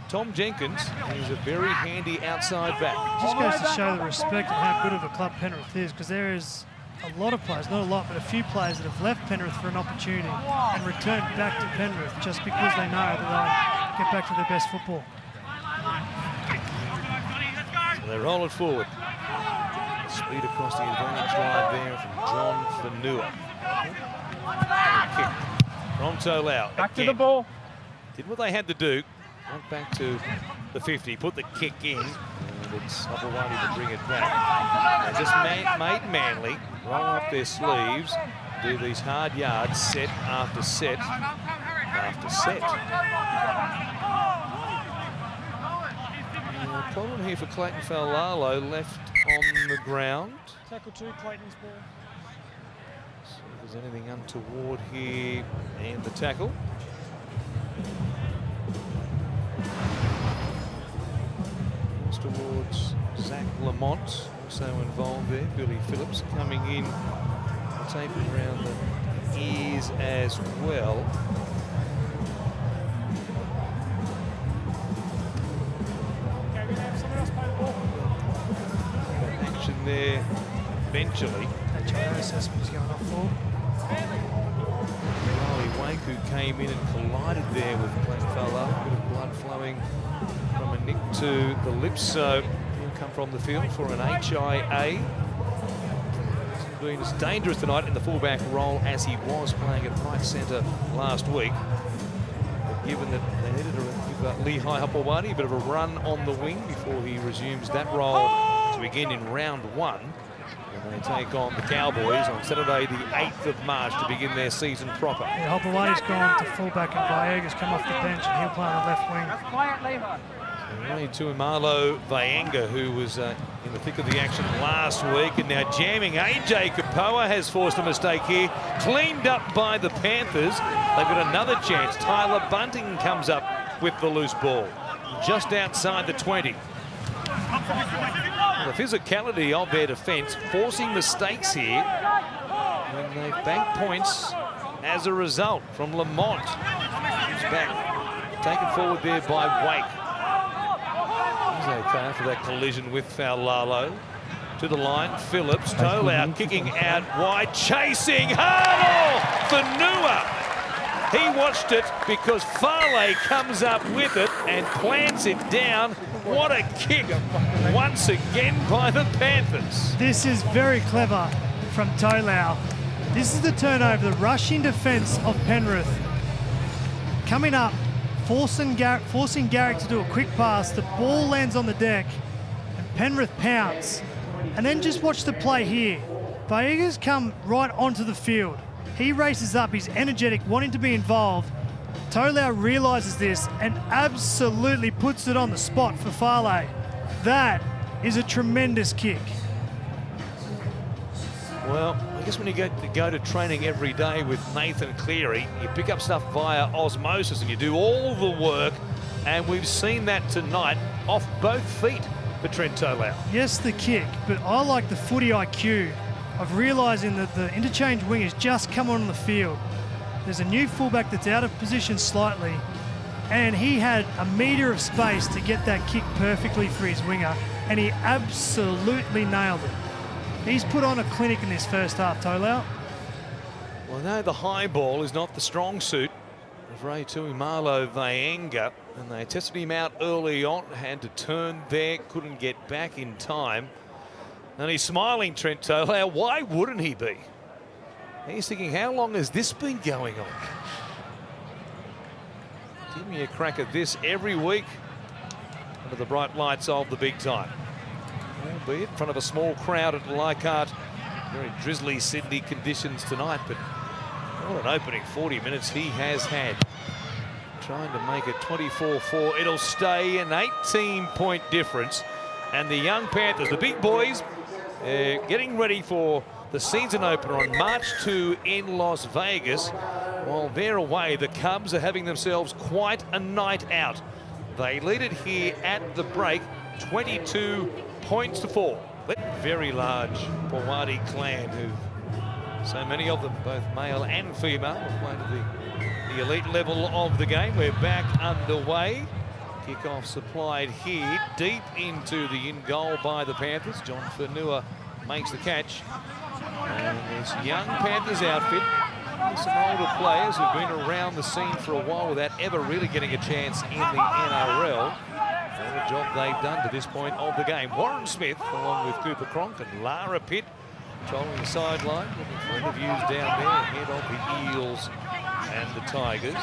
A: Tom Jenkins is a very handy outside back.
B: It just goes to show the respect and how good of a club Penrith is, because there is a lot of players, not a lot, but a few players that have left Penrith for an opportunity and returned back to Penrith just because they know that they'll get back to their best football.
A: So they roll it forward. Speed across the advantage line there from John Fanua. Kick from Tolau.
E: Back to the ball.
A: Did what they had to do. Went back to the 50, put the kick in, and it's Opawati to bring it back. They just made Manly roll up their sleeves, do these hard yards, set after set after set. And the problem here for Clayton Faulalo, left on the ground.
D: Tackle 2, Clayton's ball.
A: See if there's anything untoward here, and the tackle. Towards Zach Lamont, also involved there. Billy Phillips coming in, taping around the ears as well.
D: Okay, we're going to have someone else play the ball.
A: there eventually.
B: HIO assessment's going off for.
A: Wake, who came in and collided there with Blackfella. A bit of blood flowing from a nick to the lips, so he'll come from the field for an HIA. He's been as dangerous tonight in the fullback role as he was playing at right centre last week. But given that they needed to give Lehigh Hopewadi a bit of a run on the wing before he resumes that role to begin in round 1. They take on the Cowboys on Saturday, the 8th of March, to begin their season proper.
B: Yeah, Hopewadi's gone to fullback and Viega's come off the bench and he'll play on the left wing.
A: Ray Tuimalo Vaenga, who was in the thick of the action last week and now jamming. AJ Kapoa has forced a mistake here. Cleaned up by the Panthers. They've got another chance. Tyler Bunting comes up with the loose ball just outside the 20. The physicality of their defence forcing mistakes here, and they've banked points as a result from Lamont, who's back, taken forward there by Wake. He's okay after that collision with Faulalo. To the line, Phillips, Tolau kicking out wide, chasing Harnell for Nua. He watched it because Farley comes up with it and plants it down. What a kick once again by the Panthers.
B: This is very clever from Tolau. This is the turnover, the rushing defence of Penrith. Coming up, forcing Garrick to do a quick pass. The ball lands on the deck and Penrith pounce. And then just watch the play here. Viega's come right onto the field. He races up, he's energetic, wanting to be involved. Tolau realises this and absolutely puts it on the spot for Farley. That is a tremendous kick.
A: Well, I guess when you go to training every day with Nathan Cleary, you pick up stuff via osmosis and you do all the work, and we've seen that tonight off both feet for Trent Tolau.
B: Yes, the kick, but I like the footy IQ of realising that the interchange wing has just come on the field. There's a new fullback that's out of position slightly, and he had a metre of space to get that kick perfectly for his winger, and he absolutely nailed it. He's put on a clinic in this first half, Tolau.
A: Well, no, the high ball is not the strong suit of Ray Tuimalo Vaenga, and they tested him out early on, had to turn there, couldn't get back in time. And he's smiling, Trent Tolau. Why wouldn't he be? He's thinking, how long has this been going on? Give me a crack at this every week under the bright lights of the big time. Albeit in front of a small crowd at Leichhardt. Very drizzly Sydney conditions tonight, but what an opening 40 minutes he has had. Trying to make it 24-4. It'll stay an 18-point difference. And the young Panthers, the big boys, getting ready for the season opener on March 2 in Las Vegas. While they're away, the Cubs are having themselves quite a night out. They lead it here at the break, 22 points to 4. Very large Pawadi clan, who so many of them, both male and female, have played at the elite level of the game. We're back underway. Kickoff supplied here, deep into the in goal by the Panthers. John Fenua makes the catch. And this young Panthers outfit, some older players who've been around the scene for a while without ever really getting a chance in the NRL. What a job they've done to this point of the game. Warren Smith, along with Cooper Cronk and Lara Pitt, controlling the sideline, looking for interviews down there ahead of the Eels and the Tigers.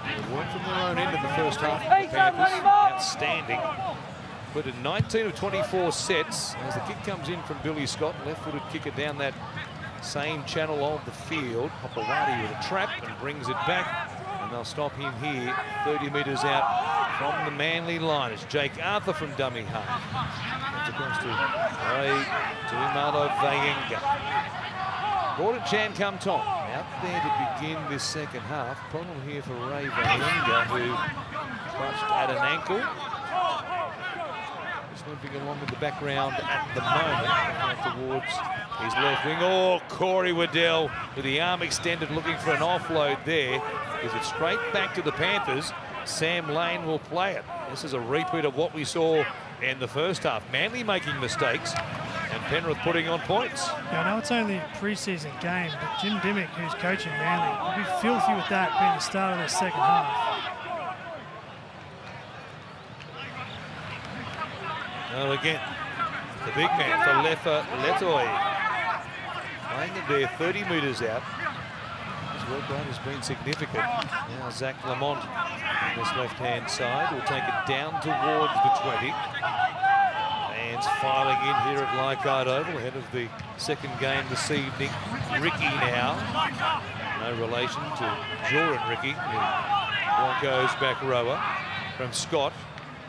A: Good work from their own end in the first half. The Panthers, outstanding. But in 19 of 24 sets, as the kick comes in from Billy Scott, left-footed kicker down that same channel of the field. Hopewadi with a trap and brings it back. And they'll stop him here, 30 metres out from the Manly line. It's Jake Arthur from dummy half. It's across to Ray Tuimalo Vaenga. Gordon Chan Kum Tong out there to begin this second half. Problem here for Ray Vaenga, who clutched at an ankle. Just limping along in the background at the moment, towards his left wing. Oh, Corey Waddell with the arm extended, looking for an offload there. Gives it straight back to the Panthers. Sam Lane will play it. This is a repeat of what we saw in the first half. Manly making mistakes and Penrith putting on points.
B: Yeah, I know it's only a pre-season game, but Jim Dimmick, who's coaching Manly, will be filthy with that being the start of their second half.
A: Well, again, the big man for Lefa Letoi. Playing it there 30 metres out. His work rate has been significant. Now Zach Lamont on this left-hand side will take it down towards the 20. Fans filing in here at Leichhardt Oval ahead of the second game this evening. Ricky now. No relation to Joran Ricky, the Broncos back rower. From Scott.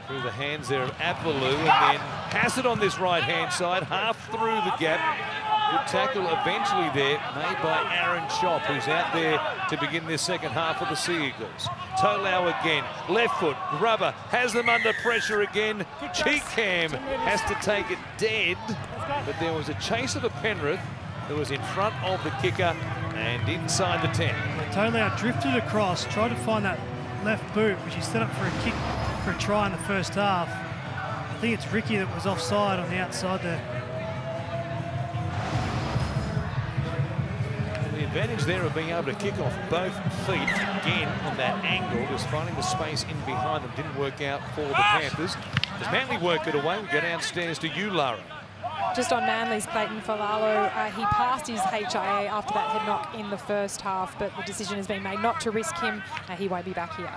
A: Through the hands there of Apaloo, and then pass it on this right-hand side, half through the gap. Good tackle eventually there, made by Aaron Chop, who's out there to begin this second half of the Sea Eagles. Tolau again, left foot, Grubber has them under pressure again. Cheekham has to take it dead, but there was a chase of a Penrith that was in front of the kicker and inside the 10.
B: Tolau drifted across, tried to find that left boot, which he set up for a kick for a try in the first half. I think it's Ricky that was offside on the outside there.
A: The advantage there of being able to kick off both feet again on that angle, just finding the space in behind them didn't work out for the Panthers. As Manly work it away, we go downstairs to you, Lara.
C: Just on Manly's Clayton Falalo, he passed his HIA after that head knock in the first half, but the decision has been made not to risk him. He won't be back here.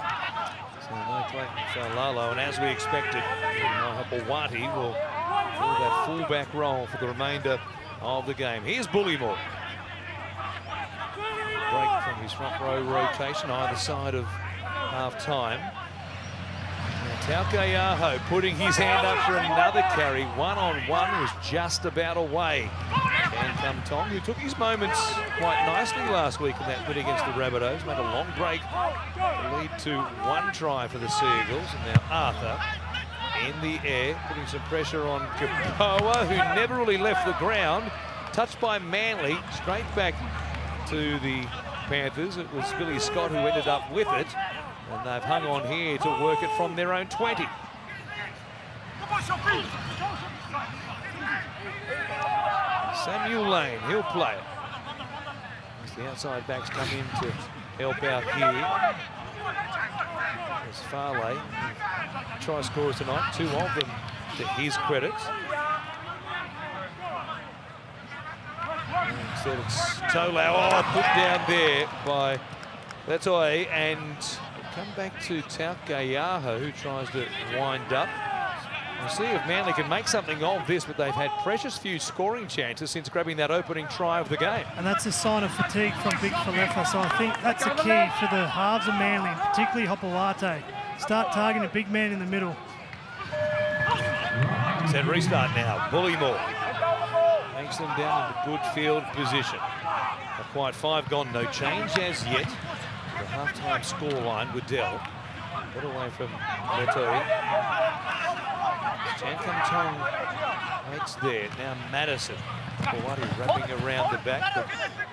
A: So no Clayton Falalo, and as we expected, Hapawati will do that full-back role for the remainder of the game. Here's Bullymore. Break from his front row rotation either side of half-time. Taukeaho putting his hand up for another carry. One-on-one was just about away. And Kum Tong, who took his moments quite nicely last week in that win against the Rabbitohs, made a long break to lead to one try for the Sea Eagles. And now Arthur in the air, putting some pressure on Kapoa, who never really left the ground. Touched by Manly, straight back to the Panthers. It was Billy Scott who ended up with it. And they've hung on here to work it from their own 20. Samuel Lane, he'll play it. As the outside backs come in to help out here. There's Farley. Try scores tonight, 2 of them to his credit. Instead it's Tolau, put down there by Letoi, and come back to Taukeaho, who tries to wind up. We'll see if Manly can make something of this, but they've had precious few scoring chances since grabbing that opening try of the game.
B: And that's a sign of fatigue from Big Falefa, so I think that's a key for the halves of Manly, particularly Hopewate. Start targeting a big man in the middle.
A: Set restart now, Bullymore. Makes them down in the good field position. Not quite 5 gone, no change as yet. The half-time scoreline, Waddell. Put away from Letoi. Chan Kum Tong waits there. Now Madison. Kawati wrapping around the back, but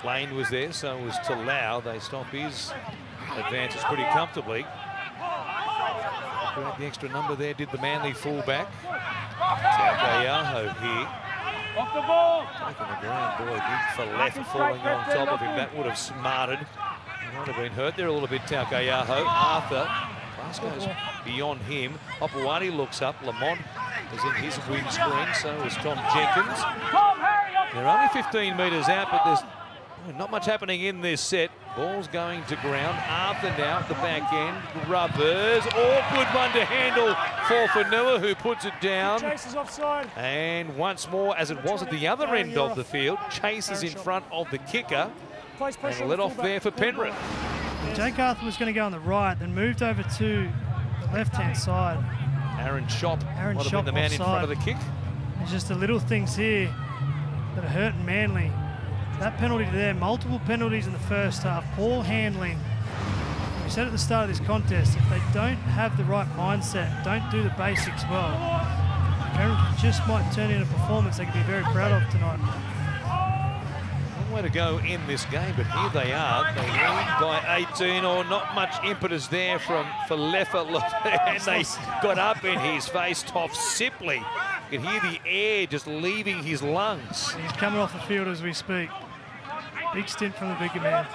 A: Lane was there, so was Talau. They stop his advances pretty comfortably. Grabbed the extra number there, did the Manly fullback. Taukeaho here.
F: Off the ball.
A: Taking the ground, boy, big Falefa falling on top of him. That would have smarted. He might have been hurt there a little bit, Taukeaho. Arthur, pass goes beyond him. Hopewati looks up. Lamont is in his windscreen, so is Tom Jenkins. They're only 15 metres out, but there's not much happening in this set. Ball's going to ground. Arthur now at the back end. Rubbers. Awkward one to handle for Fanua, who puts it down.
D: Chases offside.
A: And once more, as it was at the other end of the field, chases in front of the kicker. And a let off there for Penrith.
B: Jake Arthur was going to go on the right, then moved over to the left-hand side.
A: Aaron Chop
B: Aaron
A: might have
B: Chop
A: been the man
B: offside.
A: in front of the kick.
B: There's just the little things here that are hurting Manly. That penalty there, multiple penalties in the first half, poor handling. We said at the start of this contest, if they don't have the right mindset, don't do the basics well, Penrith just might turn in a performance they can be very proud of tonight.
A: long way to go in this game, but here they are. They lead by 18, or not much impetus there for Leffer, and they got up in his face. Toff Sipley. You can hear the air just leaving his lungs.
B: He's coming off the field as we speak. Big stint from the bigger man.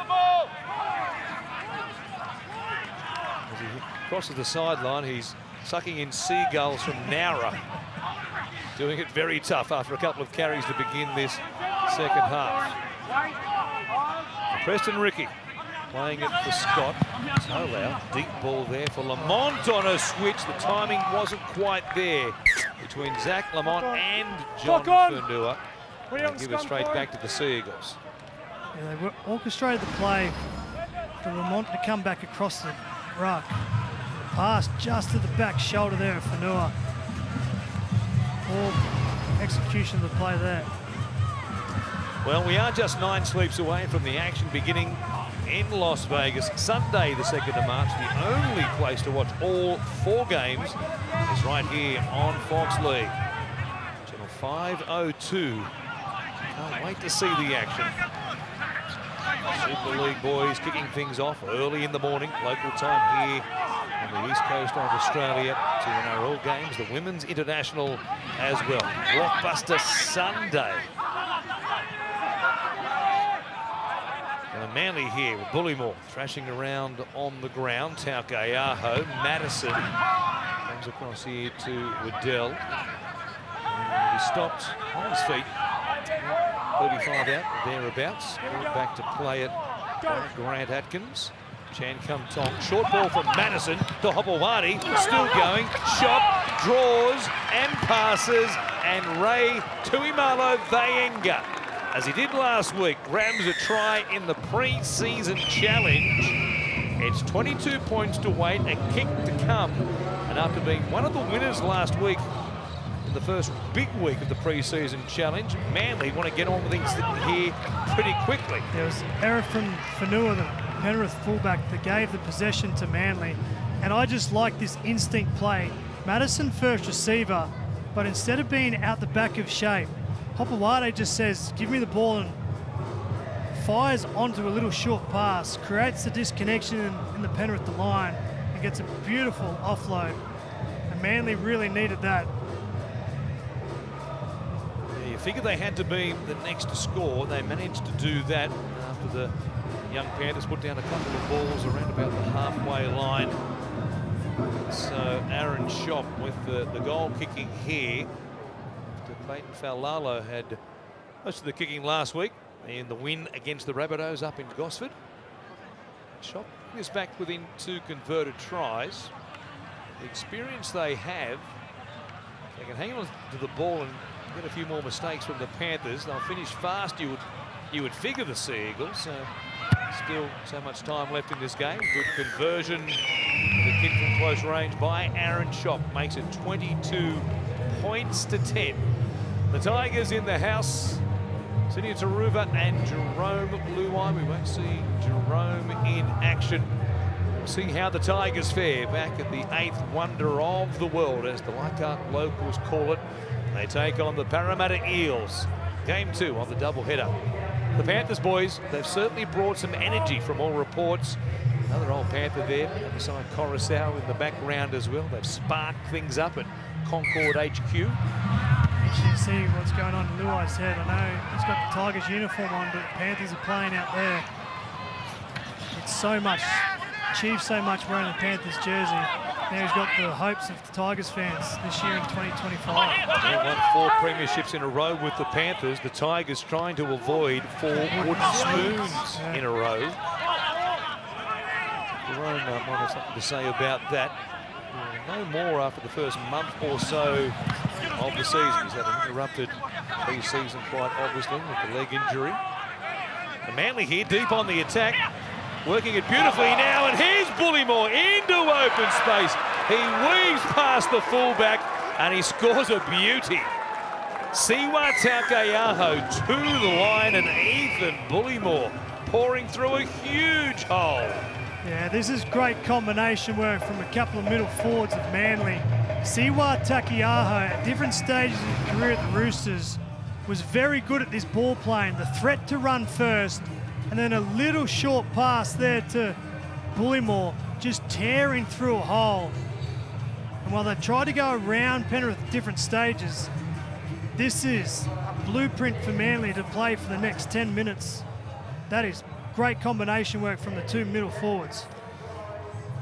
A: As he crosses the sideline, he's sucking in seagulls from Nowra. Doing it very tough after a couple of carries to begin this second half. Preston Ricky playing it for Scott. So loud, deep ball there for Lamont on a switch. The timing wasn't quite there between Zach Lamont and John Fernua. Give it straight back to the Seagulls.
B: Yeah, they orchestrated the play for Lamont to come back across the ruck. Pass just to the back shoulder there of Fernua. Poor execution of the play there.
A: Well, we are just 9 sleeps away from the action beginning in Las Vegas. Sunday, the 2nd of March. The only place to watch all 4 games is right here on Fox League. Channel 502. Can't wait to see the action. Super League boys kicking things off early in the morning, local time here on the east coast of Australia. 2 NRL games, the Women's International as well. Blockbuster Sunday. And Manly here with Bullymore thrashing around on the ground. Taukeaho, Madison comes across here to Waddell. And he stopped on his feet. 35 out, thereabouts. Brought back to play it by Grant Atkins. Chan Kum Tong. Short ball from Madison to Hopewadi. Still going. Shot, draws and passes. And Ray Tuimalo Vaenga, as he did last week, grabs a try in the pre-season challenge. It's 22 points to wait, a kick to come. And after being one of the winners last week, in the first big week of the pre-season challenge, Manly want to get on with things here pretty quickly.
B: There was an error from Fernua, the Penrith fullback, that gave the possession to Manly. And I just like this instinct play. Madison first receiver, but instead of being out the back of shape, Hopewadi just says, give me the ball, and fires onto a little short pass, creates the disconnection in the Penrith line, and gets a beautiful offload. And Manly really needed that.
A: Yeah, you figured they had to be the next to score. They managed to do that after the young Panthers put down a couple of balls around about the halfway line. So Aaron Shop with the goal kicking here. Clayton Faulalo had most of the kicking last week in the win against the Rabbitohs up in Gosford. Shop is back within 2 converted tries. The experience they have, they can hang on to the ball and get a few more mistakes from the Panthers. They'll finish fast, you would figure, the Sea Eagles. Still so much time left in this game. Good conversion. The kick from close range by Aaron Shop makes it 22 points to 10. The Tigers in the house. Sinia Taruva and Jerome Luai. We won't see Jerome in action. We'll see how the Tigers fare back at the 8th wonder of the world, as the Leichhardt locals call it. They take on the Parramatta Eels. Game 2 of the doubleheader. The Panthers boys, they've certainly brought some energy from all reports. Another old Panther there beside Coruscant in the background as well. They've sparked things up at Concord HQ.
B: Interesting to see what's going on in Luai's head. I know he's got the Tigers uniform on, but the Panthers are playing out there. It's so much, achieved so much wearing the Panthers jersey. Now he's got the hopes of the Tigers fans this year in 2025.
A: They won 4 premierships in a row with the Panthers. The Tigers trying to avoid 4 wooden spoons in a row. Jerome might have something to say about that. No more after the first month or so of the season. He's had an interrupted pre-season, quite obviously, with the leg injury. And Manly here deep on the attack, working it beautifully now, and here's Bullymore into open space. He weaves past the fullback and he scores a beauty. Siwa Taukeaho to the line, and Ethan Bullymore pouring through a huge hole.
B: Yeah, this is great combination work from a couple of middle forwards of Manly. Siwa Takiaho at different stages of his career at the Roosters was very good at this ball playing. The threat to run first, and then a little short pass there to Bullymore, just tearing through a hole. And while they tried to go around Penrith at different stages, this is a blueprint for Manly to play for the next 10 minutes. That is great combination work from the two middle forwards.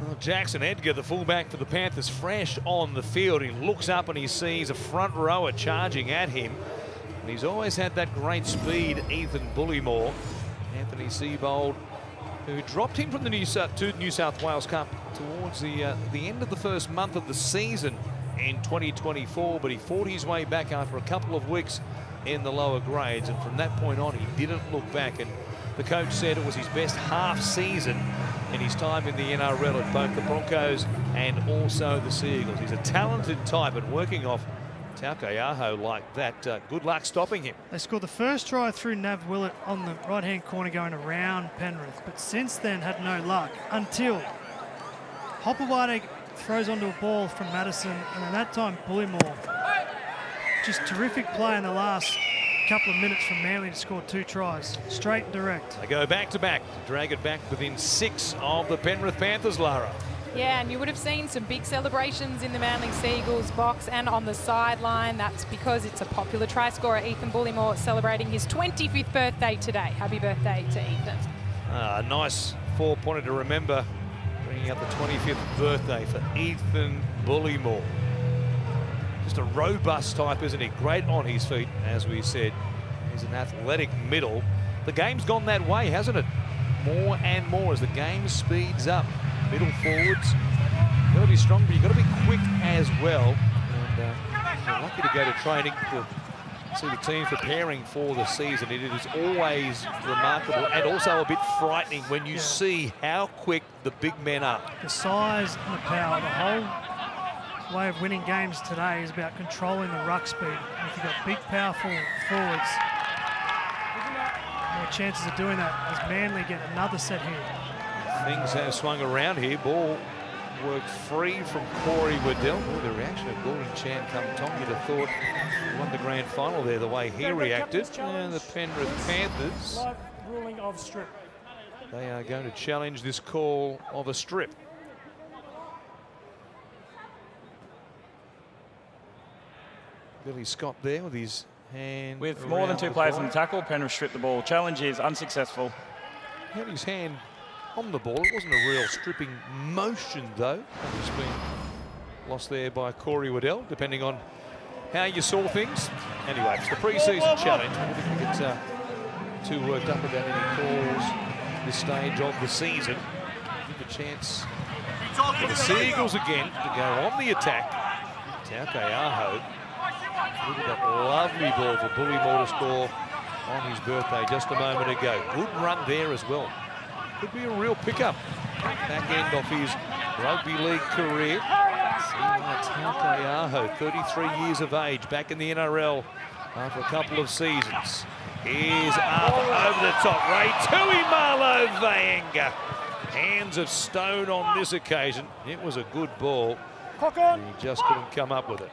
A: Well, Jackson Edgar, the fullback for the Panthers, fresh on the field. He looks up and he sees a front rower charging at him. And he's always had that great speed, Ethan Bullymore. Anthony Seibold, who dropped him from the New South Wales Cup towards the end of the first month of the season in 2024, but he fought his way back after a couple of weeks in the lower grades, and from that point on he didn't look back, and the coach said it was his best half season in his time in the NRL at both the Broncos and also the Seagulls. He's a talented type, and working off Taukeiaho like that, good luck stopping him.
B: They scored the first try through Nav Willett on the right-hand corner going around Penrith, but since then had no luck until Hopewade throws onto a ball from Madison, and then that time Bullymore. Just terrific play in the last couple of minutes from Manly to score 2 tries, straight and direct.
A: They go back to back to drag it back within 6 of the Penrith Panthers, Lara.
C: Yeah, and you would have seen some big celebrations in the Manly Seagulls box and on the sideline. That's because it's a popular try scorer, Ethan Bullymore, celebrating his 25th birthday today. Happy birthday to Ethan.
A: A nice 4-pointer to remember, bringing up the 25th birthday for Ethan Bullymore. Just a robust type, isn't he? Great on his feet, as we said. He's an athletic middle. The game's gone that way, hasn't it? More and more as the game speeds up. Middle forwards, you've got to be strong, but you've got to be quick as well. And you're lucky to go to training to see the team preparing for the season. It is always remarkable and also a bit frightening when you see how quick the big men are.
B: The size and the power, the whole way of winning games today is about controlling the ruck speed. And if you've got big, powerful forwards, more chances of doing that as Manly get another set here.
A: Things have swung around here. Ball worked free from Corey Waddell. Oh, the reaction of Gordon Chan come Tom. You'd have thought he won the grand final there, the way he reacted. And the Penrith Panthers,
D: Live ruling of strip.
A: they are going to challenge this call of a strip. Billy Scott there with his hand.
E: With more than
A: around
E: 2
A: the
E: players
A: ball.
E: in the tackle, Penrith stripped the ball. Challenge is unsuccessful.
A: He had his hand on the ball. It wasn't a real stripping motion, though. It's been lost there by Corey Waddell, depending on how you saw things. Anyway, it's the pre-season challenge. I don't think we get too worked up about any calls at this stage of the season. Give a chance for the Seagulls again to go on the attack. Taukeiaho. Look at that lovely ball for Bullymore to score on his birthday just a moment ago. Good run there as well. Could be a real pickup. Back end of his rugby league career. Taukeiaho, 33 years of age, back in the NRL after a couple of seasons. Here's up over the top. Ray Tuimalo Vaenga. Hands of stone on this occasion. It was a good ball.
D: Clock on.
A: He just couldn't come up with it.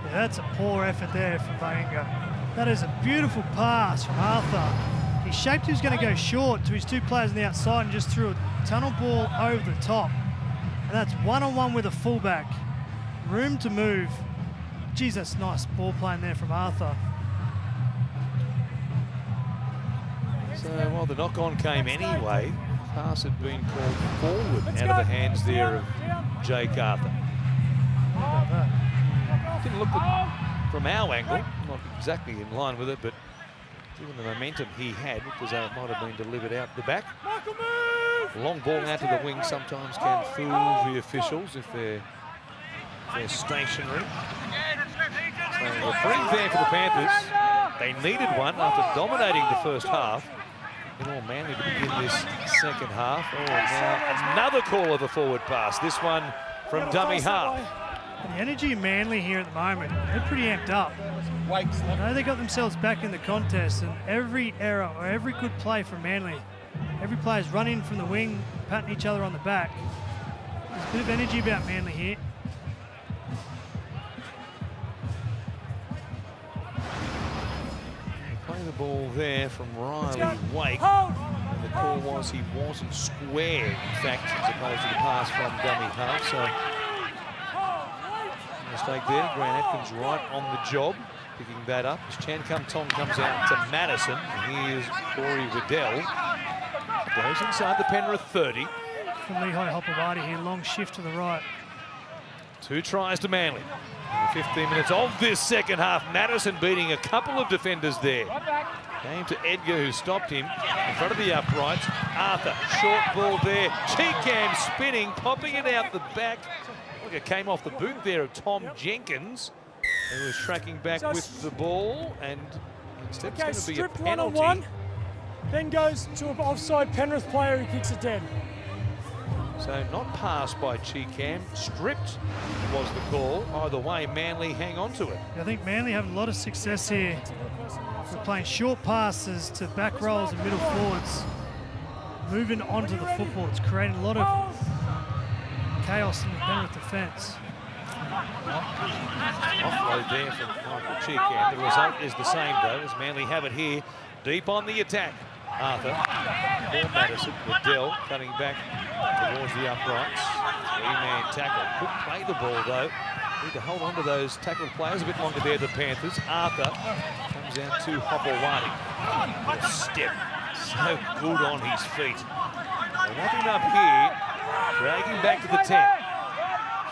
B: Yeah, that's a poor effort there from Vaenga. That is a beautiful pass from Arthur. He shaped he was going to go short to his 2 players on the outside and just threw a tunnel ball over the top. And that's one-on-one with a fullback. Room to move. Geez, that's nice ball playing there from Arthur.
A: So while the knock-on came anyway, pass had been called forward out of the hands there of Jake Arthur.
B: How about that?
A: Didn't look good from our angle, not exactly in line with it, but given the momentum he had, it was it might have been delivered out the back. Long ball out to the wing sometimes can fool the officials if they're stationary. So a free there for the Panthers. They needed one after dominating the first half. In all Manly to begin this second half. Oh, now another call of a forward pass. This one from dummy half.
B: And the energy of Manly here at the moment, they're pretty amped up. I know they got themselves back in the contest, and every error or every good play from Manly, every player's running from the wing, patting each other on the back. There's a bit of energy about Manly here.
A: Play the ball there from Riley Wake. And the call was he wasn't square, in fact, as opposed to the pass from dummy half. So, mistake there. Grant Atkins right on the job, picking that up. As Chan Kum Tong comes out to Madison. Here's Corey Waddell. Goes inside the Penrith 30.
B: From Lehigh Hopewadi here, long shift to the right.
A: 2 tries to Manly. In the 15 minutes of this second half, Madison beating a couple of defenders there. Came to Edgar, who stopped him in front of the uprights. Arthur, short ball there. Cheekham spinning, popping it out the back. Look, it came off the boot there of Tom Jenkins, who was tracking back with the ball, and instead it's going to be a penalty.
D: One-on-one, then goes to an offside Penrith player who kicks it dead.
A: So not passed by Cheekham, stripped was the call. Either way, Manly hang on to it.
B: I think Manly having a lot of success here. We're playing short passes to back rolls and middle forwards, moving onto the football. It's creating a lot of chaos in the Penrith defence.
A: Offload there from Michael Cheekham. The result is the same, though, as Manly have it here, deep on the attack. Arthur, for Madison, Waddell cutting back towards the uprights. 3-man tackle. Couldn't play the ball, though. Need to hold on to those tackled players a bit longer there, the Panthers. Arthur comes out to Hopewadi. A step. So good on his feet. They're wrapping up here, dragging back to the 10.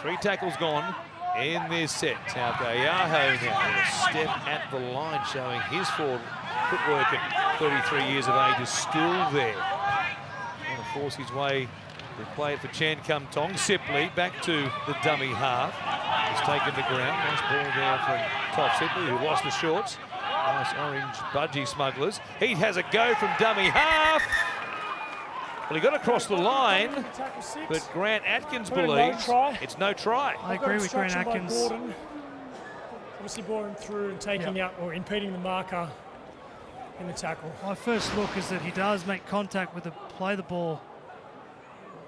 A: 3 tackles gone in this set. Taukeaho now with a step at the line, showing his forward footwork at 33 years of age is still there. Trying to force his way to play it for Chan Kum Tong. Sipley back to the dummy half. He's taken the ground. Nice ball there from Toff Sipley, who lost the shorts. Nice orange budgie smugglers. He has a go from dummy half. Well, he got across the line, but Grant Atkins believes it's no try.
B: I agree with Grant Atkins.
D: Gordon, obviously brought him through and taking out or impeding the marker in the tackle.
B: My first look is that he does make contact with play the ball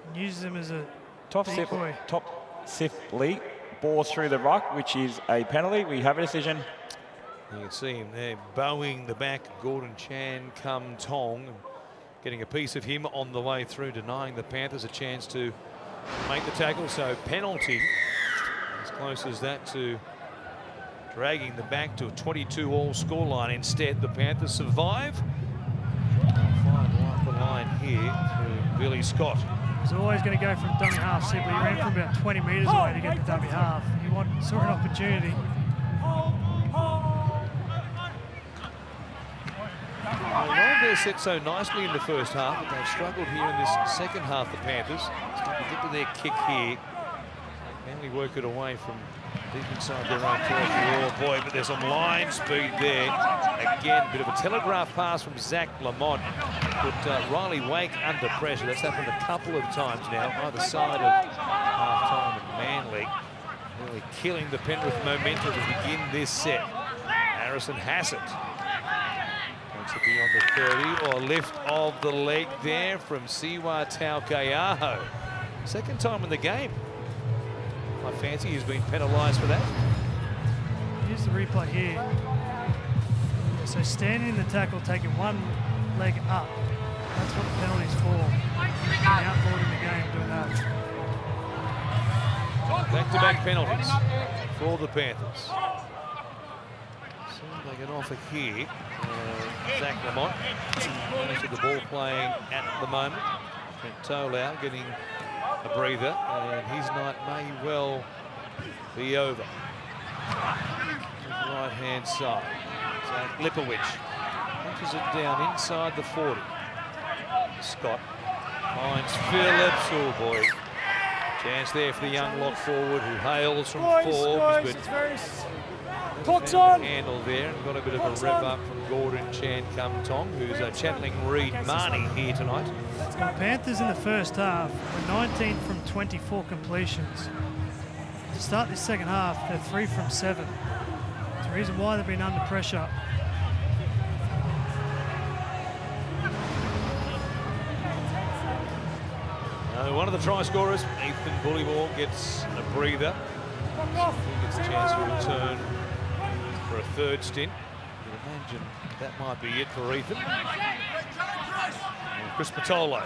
B: and uses him as a decoy.
E: Top Sipley, ball through the ruck, which is a penalty. We have a decision.
A: You can see him there bowing the back, Gordon Chan Kum Tong, getting a piece of him on the way through, denying the Panthers a chance to make the tackle. So penalty, as close as that to dragging the back to a 22-all scoreline. Instead, the Panthers survive. They'll find right the line here through Billy Scott.
B: He's always going to go from dummy half. Sibley ran from about 20 metres away to get to dummy half. You saw an opportunity.
A: Well, they're set so nicely in the first half, but they've struggled here in this second half, the Panthers. Starting to get to their kick here. Manly work it away from deep inside their own territory. Oh boy, but there's some line speed there. Again, bit of a telegraph pass from Zach Lamont. Put Riley Wake under pressure. That's happened a couple of times now, either side of half-time at Manly. Really killing the Penrith momentum to begin this set. Harrison Hassett. To be on the 30, or lift of the leg there from Siwa Taukeaho. Second time in the game. I fancy he's been penalised for that.
B: Here's the replay here. So standing in the tackle, taking one leg up. That's what the penalty's for. Outboard in the game doing that.
A: Back-to-back penalties for the Panthers. So they get off here. Zach Lamont, most of the ball playing at the moment. Trent Tolau getting a breather, and his night may well be over. Right-hand side. Zach Lipowich punches it down inside the 40. Scott finds Phillips. Oh boy. Chance there for the young lock forward who hails from Forbes, but
D: clock's on.
A: Handle there, and got a bit of a rev up from Gordon Chan Kum Tong, who's channeling Reed Marnie here tonight.
B: The Panthers in the first half were 19 from 24 completions. To start this second half, they're 3 from 7. It's the reason why they've been under pressure.
A: One of the try scorers, Ethan Bullyball, gets a breather. He gets a chance to return for a third stint You'd imagine that might be it for Ethan. And Chris Patolo.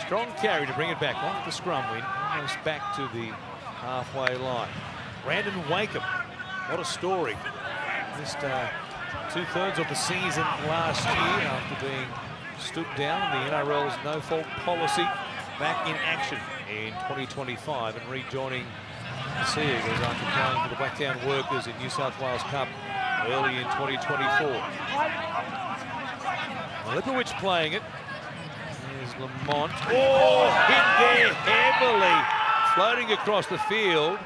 A: Strong carry to bring it back off the scrum win, almost back to the halfway line. Brandon Wakeham, what a story. Missed 2/3 of the season last year after being stood down. The NRL's no-fault policy back in action in 2025 and rejoining the Sea Eagles after playing for the Blacktown Workers in New South Wales Cup early in 2024. Lipowicz playing it. There's Lamont. Oh, hit there heavily, floating across the field.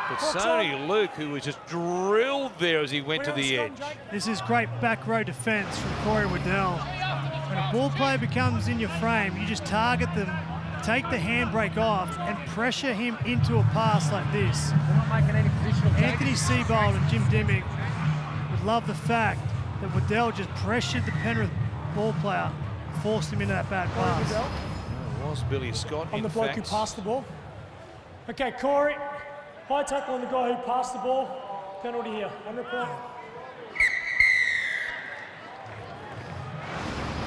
A: But Sonny Luke, who was just drilled there as he went to the edge.
B: This is great back row defence from Corey Waddell. When a ball player becomes in your frame, you just target them, take the handbrake off, and pressure him into a pass like this. Anthony Seibold and Jim Dimmick would love the fact that Waddell just pressured the Penrith ball player, forced him into that bad pass.
A: It was Billy Scott,
D: I'm the bloke who passed the ball. Okay, Corey, high tackle on the guy who passed the ball. Penalty here, on report.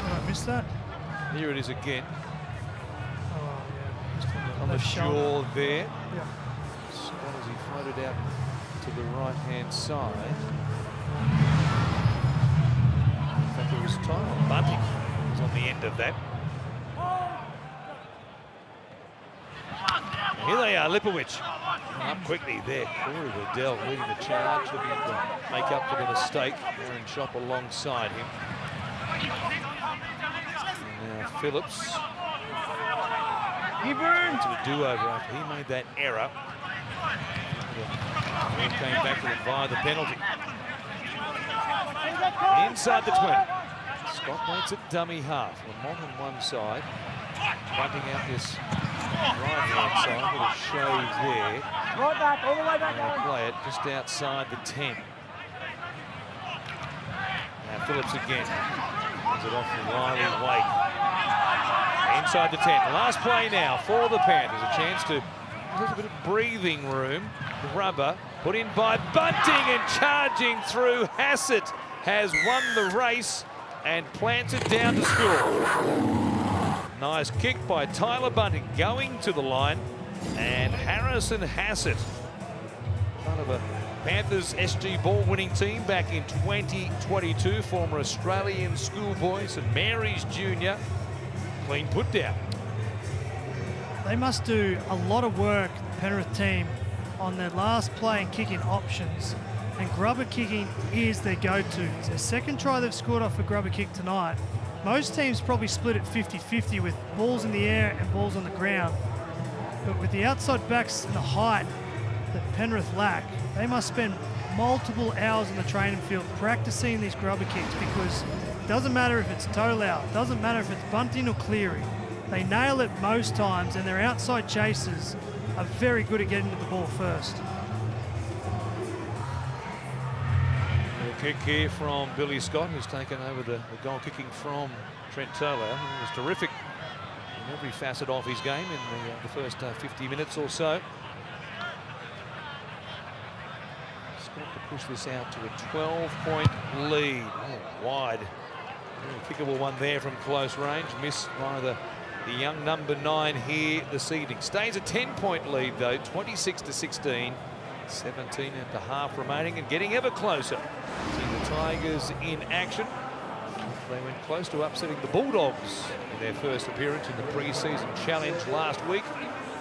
B: Did I miss that?
A: Here it is again.
B: Oh, yeah. Just
A: On the
B: left shoulder.
A: shore there.
B: Yeah.
A: Scott as he floated out to the right-hand side. In fact, it was Tyler Bunting was on the end of that. And here they are, Lipowicz. Up quickly there. Corey Waddell leading the charge, looking to make up for the mistake. Aaron Shop alongside him. And now Phillips. To a do-over after he made that error. He came back with it via the penalty. Inside the 20. Scott waits at dummy half. Lamont on one side. Bunting out this right-hand side with a show there.
F: Right back, all the way back.
A: And play it just outside the 10. Now Phillips again. Runs it off from Riley Wake. Inside the 10. Last play now for the Panthers. A chance to a little bit of breathing room. Rubber put in by Bunting and charging through. Hassett has won the race and plants it down to score. Nice kick by Tyler Bunting going to the line. And Harrison Hassett, part of a Panthers SG ball winning team back in 2022, former Australian schoolboy, St Mary's Junior. Clean put down.
B: They must do a lot of work, the Penrith team, on their last play and kicking options. And grubber kicking is their go-to. It's their second try they've scored off a grubber kick tonight. Most teams probably split it 50-50 with balls in the air and balls on the ground. But with the outside backs and the height that Penrith lack, they must spend multiple hours in the training field practicing these grubber kicks, because it doesn't matter if it's Tolau, it doesn't matter if it's Bunting or Cleary. They nail it most times, and their outside chasers are very good at getting to the ball first.
A: A kick here from Billy Scott, who's taken over the goal kicking from Trent Tolau, who was terrific in every facet of his game in the first 50 minutes or so. Scott to push this out to a 12-point lead. Oh, wide. Kickable one there from close range. Missed by the young number 9 here this evening. Stays a 10-point lead though, 26-16. 17 and a half remaining and getting ever closer. See the Tigers in action. They went close to upsetting the Bulldogs in their first appearance in the pre-season challenge last week.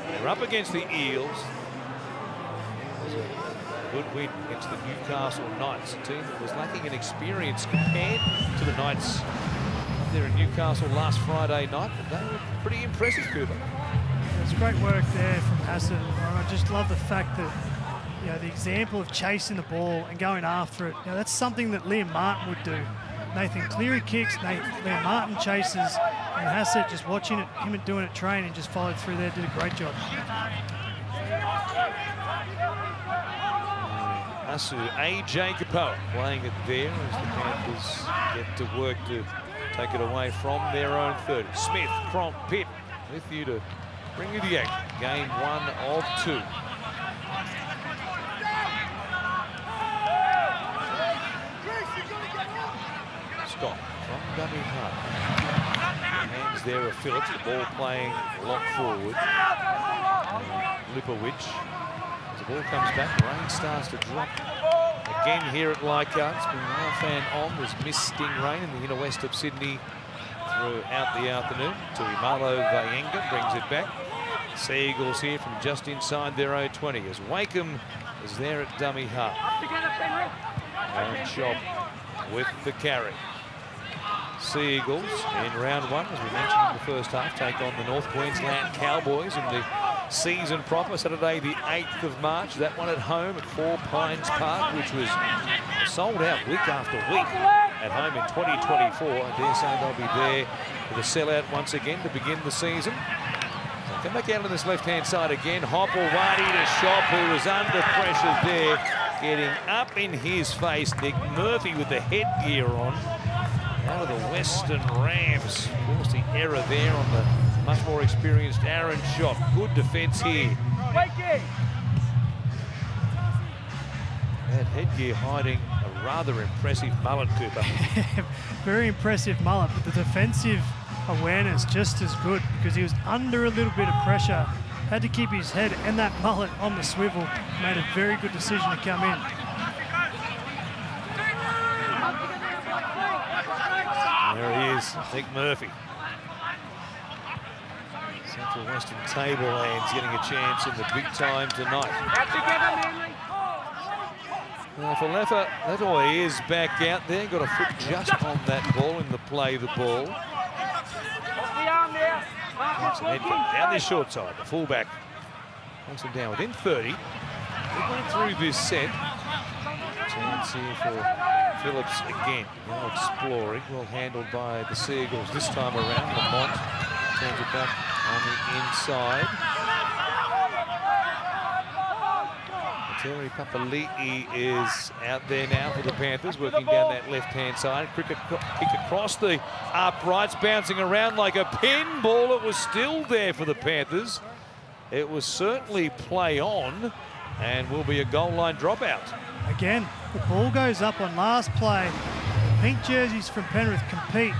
A: They're up against the Eels. It was a good win against the Newcastle Knights, a team that was lacking in experience compared to the Knights up there in Newcastle last Friday night, but they were pretty impressive, Cooper.
B: It's great work there from Hassett. I just love the fact that, you know, the example of chasing the ball and going after it. You know, that's something that Liam Martin would do. Nathan Cleary kicks, Liam Martin chases, and Hassett just watching it, him doing it training, just followed through there, did a great job.
A: Asu A.J. Kapoa playing it there as the Panthers get to work to take it away from their own 30. Smith, Cronk, Pitt with you to bring you the action. Game 1 of 2. Scott from dummy half. Hands there of Phillips, the ball playing lock forward. Lipowicz. As the ball comes back, rain starts to drop again here at Leichhardt. It's been half and on. There's misting rain in the inner west of Sydney throughout the afternoon. Tuimalo Vayenga brings it back. Seagulls here from just inside their own 20 as Wakeham is there at dummy half. Aaron Chop with the carry. Seagulls in round one, as we mentioned in the first half, take on the North Queensland Cowboys in the season proper, Saturday the 8th of March. That one at home at 4 Pines Park, which was sold out week after week at home in 2024. I dare say they'll be there with a sellout once again to begin the season. So come back out on this left-hand side again. Hopewadi to Shop, who was under pressure there, getting up in his face. Nick Murphy with the headgear on. Out of the Western Rams. Of course, the error there on the much more experienced Aaron Shop. Good defence here. That headgear hiding a rather impressive mullet, Cooper.
B: Very impressive mullet, but the defensive awareness just as good because he was under a little bit of pressure. Had to keep his head and that mullet on the swivel. Made a very good decision to come in.
A: There he is, Nick Murphy. Central Western Tablelands getting a chance in the big time tonight. Now for Letoy is back out there, got a foot just on that ball in the play the ball. Down this short side, the fullback knocks him down within 30. We're going through this set. Chance here for Phillips again. Now exploring, well handled by the Seagulls this time around. Lamont turns it back on the inside. Terry Papali'i is out there now for the Panthers, working down that left-hand side. Kick across the uprights, bouncing around like a pinball. It was still there for the Panthers. It was certainly play on and will be a goal line dropout.
B: Again, the ball goes up on last play. The pink jerseys from Penrith compete.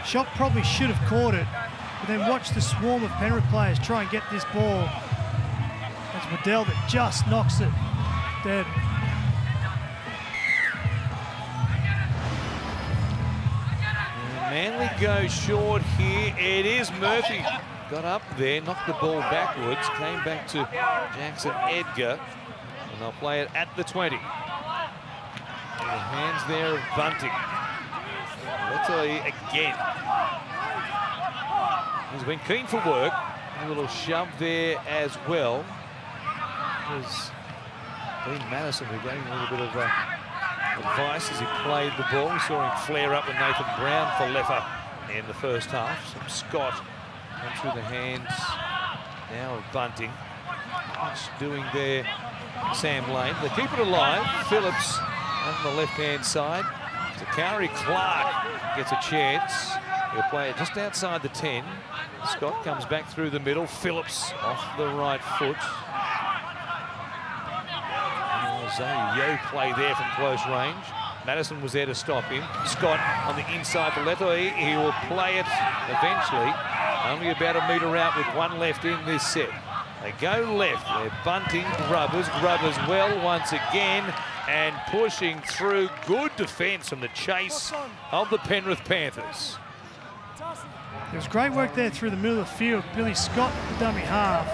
B: Shop probably should have caught it, but then watch the swarm of Penrith players try and get this ball. That's Waddell that just knocks it dead.
A: Manly goes short here. It is Murphy. Got up there, knocked the ball backwards, came back to Jackson Edgar. And they'll play it at the 20. And the hands there of Bunting. Letoy again. He's been keen for work. A little shove there as well. It was Dean Madison who gave him a little bit of advice as he played the ball. We saw him flare up with Nathan Brown for Leffer in the first half. Some Scott comes through the hands now of Bunting. What's doing there? Sam Lane. They keep it alive. Phillips on the left-hand side. Zakari Clark gets a chance. He'll play it just outside the 10. Scott comes back through the middle. Phillips off the right foot. Yo play there from close range. Madison was there to stop him. Scott on the inside for Letoy. He will play it eventually. Only about a metre out with one left in this set. They go left. They're Bunting, Grubbers. Grubbers well once again and pushing through. Good defence from the chase of the Penrith Panthers.
B: There was great work there through the middle of the field. Billy Scott, the dummy half,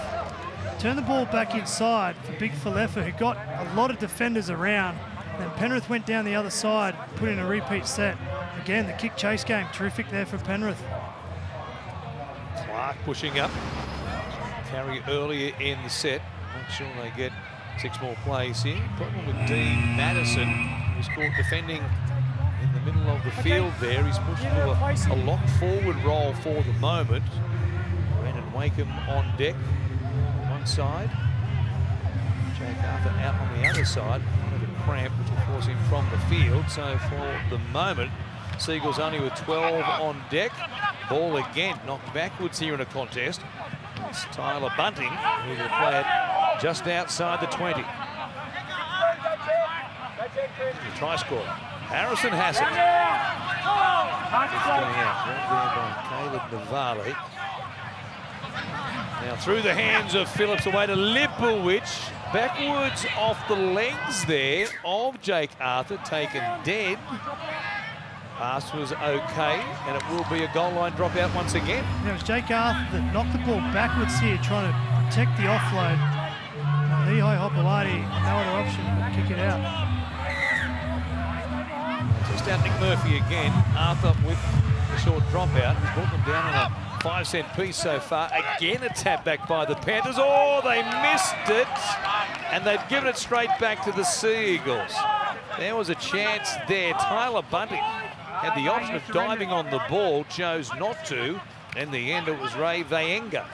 B: turned the ball back inside for Big Falefa, who got a lot of defenders around. Then Penrith went down the other side, put in a repeat set. Again, the kick chase game, terrific there for Penrith.
A: Clark pushing up. Carry earlier in the set. Make sure they get 6 more plays here. Problem with Dean Madison, who's caught defending in the middle of the field there. He's pushed into a lock forward role for the moment. Brandon Wakeham on deck on one side. Jake Arthur out on the other side. One of a cramp which will force him from the field. So for the moment, Seagulls only with 12 on deck. Ball again knocked backwards here in a contest. It's Tyler Bunting who will play it just outside the 20. The try scorer, Harrison Hassett. Going out, right there by Caleb Navale. Now through the hands of Phillips, away to Lipowicz. Backwards off the legs there of Jake Arthur, taken dead. Pass was okay, and it will be a goal line dropout once again.
B: And it was Jake Arthur that knocked the ball backwards here, trying to protect the offload. Lehigh Hopewadi, no other option but kick it out.
A: Just out Nick Murphy again. Arthur with a short dropout. He's brought them down on a 5-cent piece so far. Again, a tap back by the Panthers. Oh, they missed it. And they've given it straight back to the Sea Eagles. There was a chance there. Tyler Bunting had the option of diving on the ball, chose not to. In the end, it was Ray Vaenga.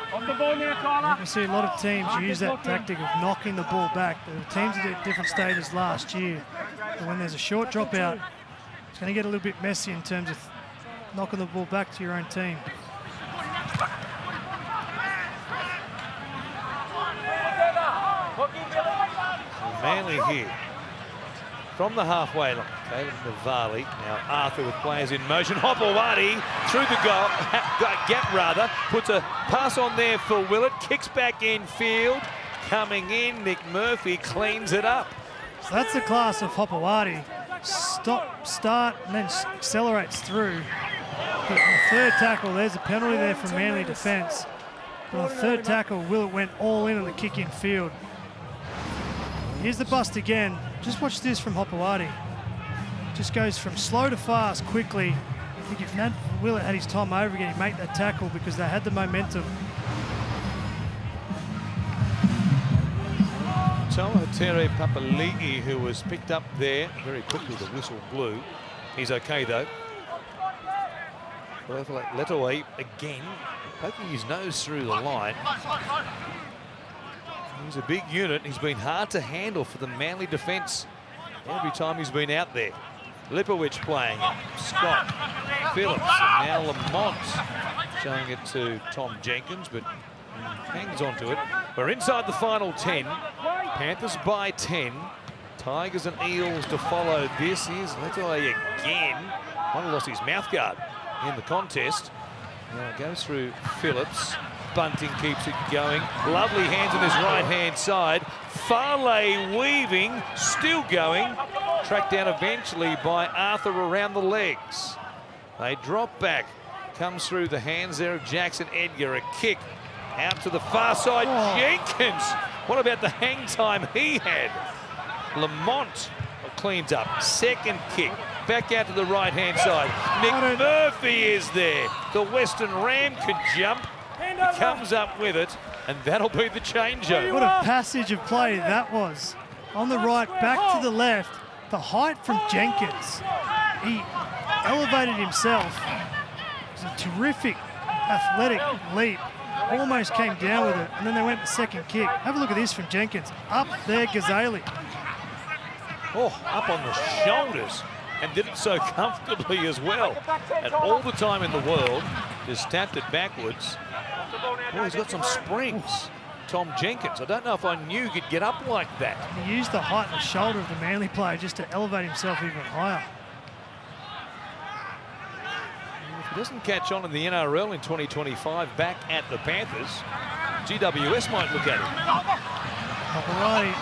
B: You can see a lot of teams use that tactic of knocking the ball back. The teams at different stages last year. But when there's a short dropout, it's going to get a little bit messy in terms of knocking the ball back to your own team.
A: Manly here from the halfway line. Caleb Navale. Now Arthur with players in motion. Hopewadi through the gap rather. Puts a pass on there for Willett. Kicks back infield. Coming in, Nick Murphy cleans it up.
B: So that's the class of Hopewadi. Stop, start, and then accelerates through. But on the third tackle, there's a penalty there for Manly defence. But on the third tackle, Willett went all in on the kick in field. Here's the bust again. Just watch this from Hopewadi. Just goes from slow to fast quickly. I think if Nat Willett had his time over again, he'd make that tackle because they had the momentum.
A: Toahatere Papali'i, who was picked up there very quickly, the whistle blew. He's okay though. Letaway again, poking his nose through the line. He's a big unit. He's been hard to handle for the Manly defence every time he's been out there. Lipowicz playing it. Scott, Phillips, and now Lamont showing it to Tom Jenkins, but hangs on to it. We're inside the final 10. Panthers by 10. Tigers and Eels to follow this. Here's Letaway again. One lost his mouthguard in the contest. Now it goes through Phillips. Bunting keeps it going. Lovely hands on his right-hand side. Farley weaving, still going. Tracked down eventually by Arthur around the legs. They drop back. Comes through the hands there of Jackson Edgar. A kick out to the far side. Oh. Jenkins. What about the hang time he had? Lamont cleans up. Second kick. Back out to the right-hand side. Nick Murphy is there. The Western Ram could jump. He comes up with it, and that'll be the changeover.
B: What a passage of play that was. On the right, back to the left. The height from Jenkins. He elevated himself. It was a terrific athletic leap. Almost came down with it, and then they went the second kick. Have a look at this from Jenkins. Up there, Ghazali.
A: Oh, up on the shoulders, and did it so comfortably as well. And all the time in the world, just tapped it backwards. Oh, he's got some springs. Tom Jenkins. I don't know if I knew he'd get up like that.
B: He used the height and the shoulder of the Manly player just to elevate himself even higher.
A: If he doesn't catch on in the NRL in 2025 back at the Panthers, GWS might look at him.
B: Alrighty.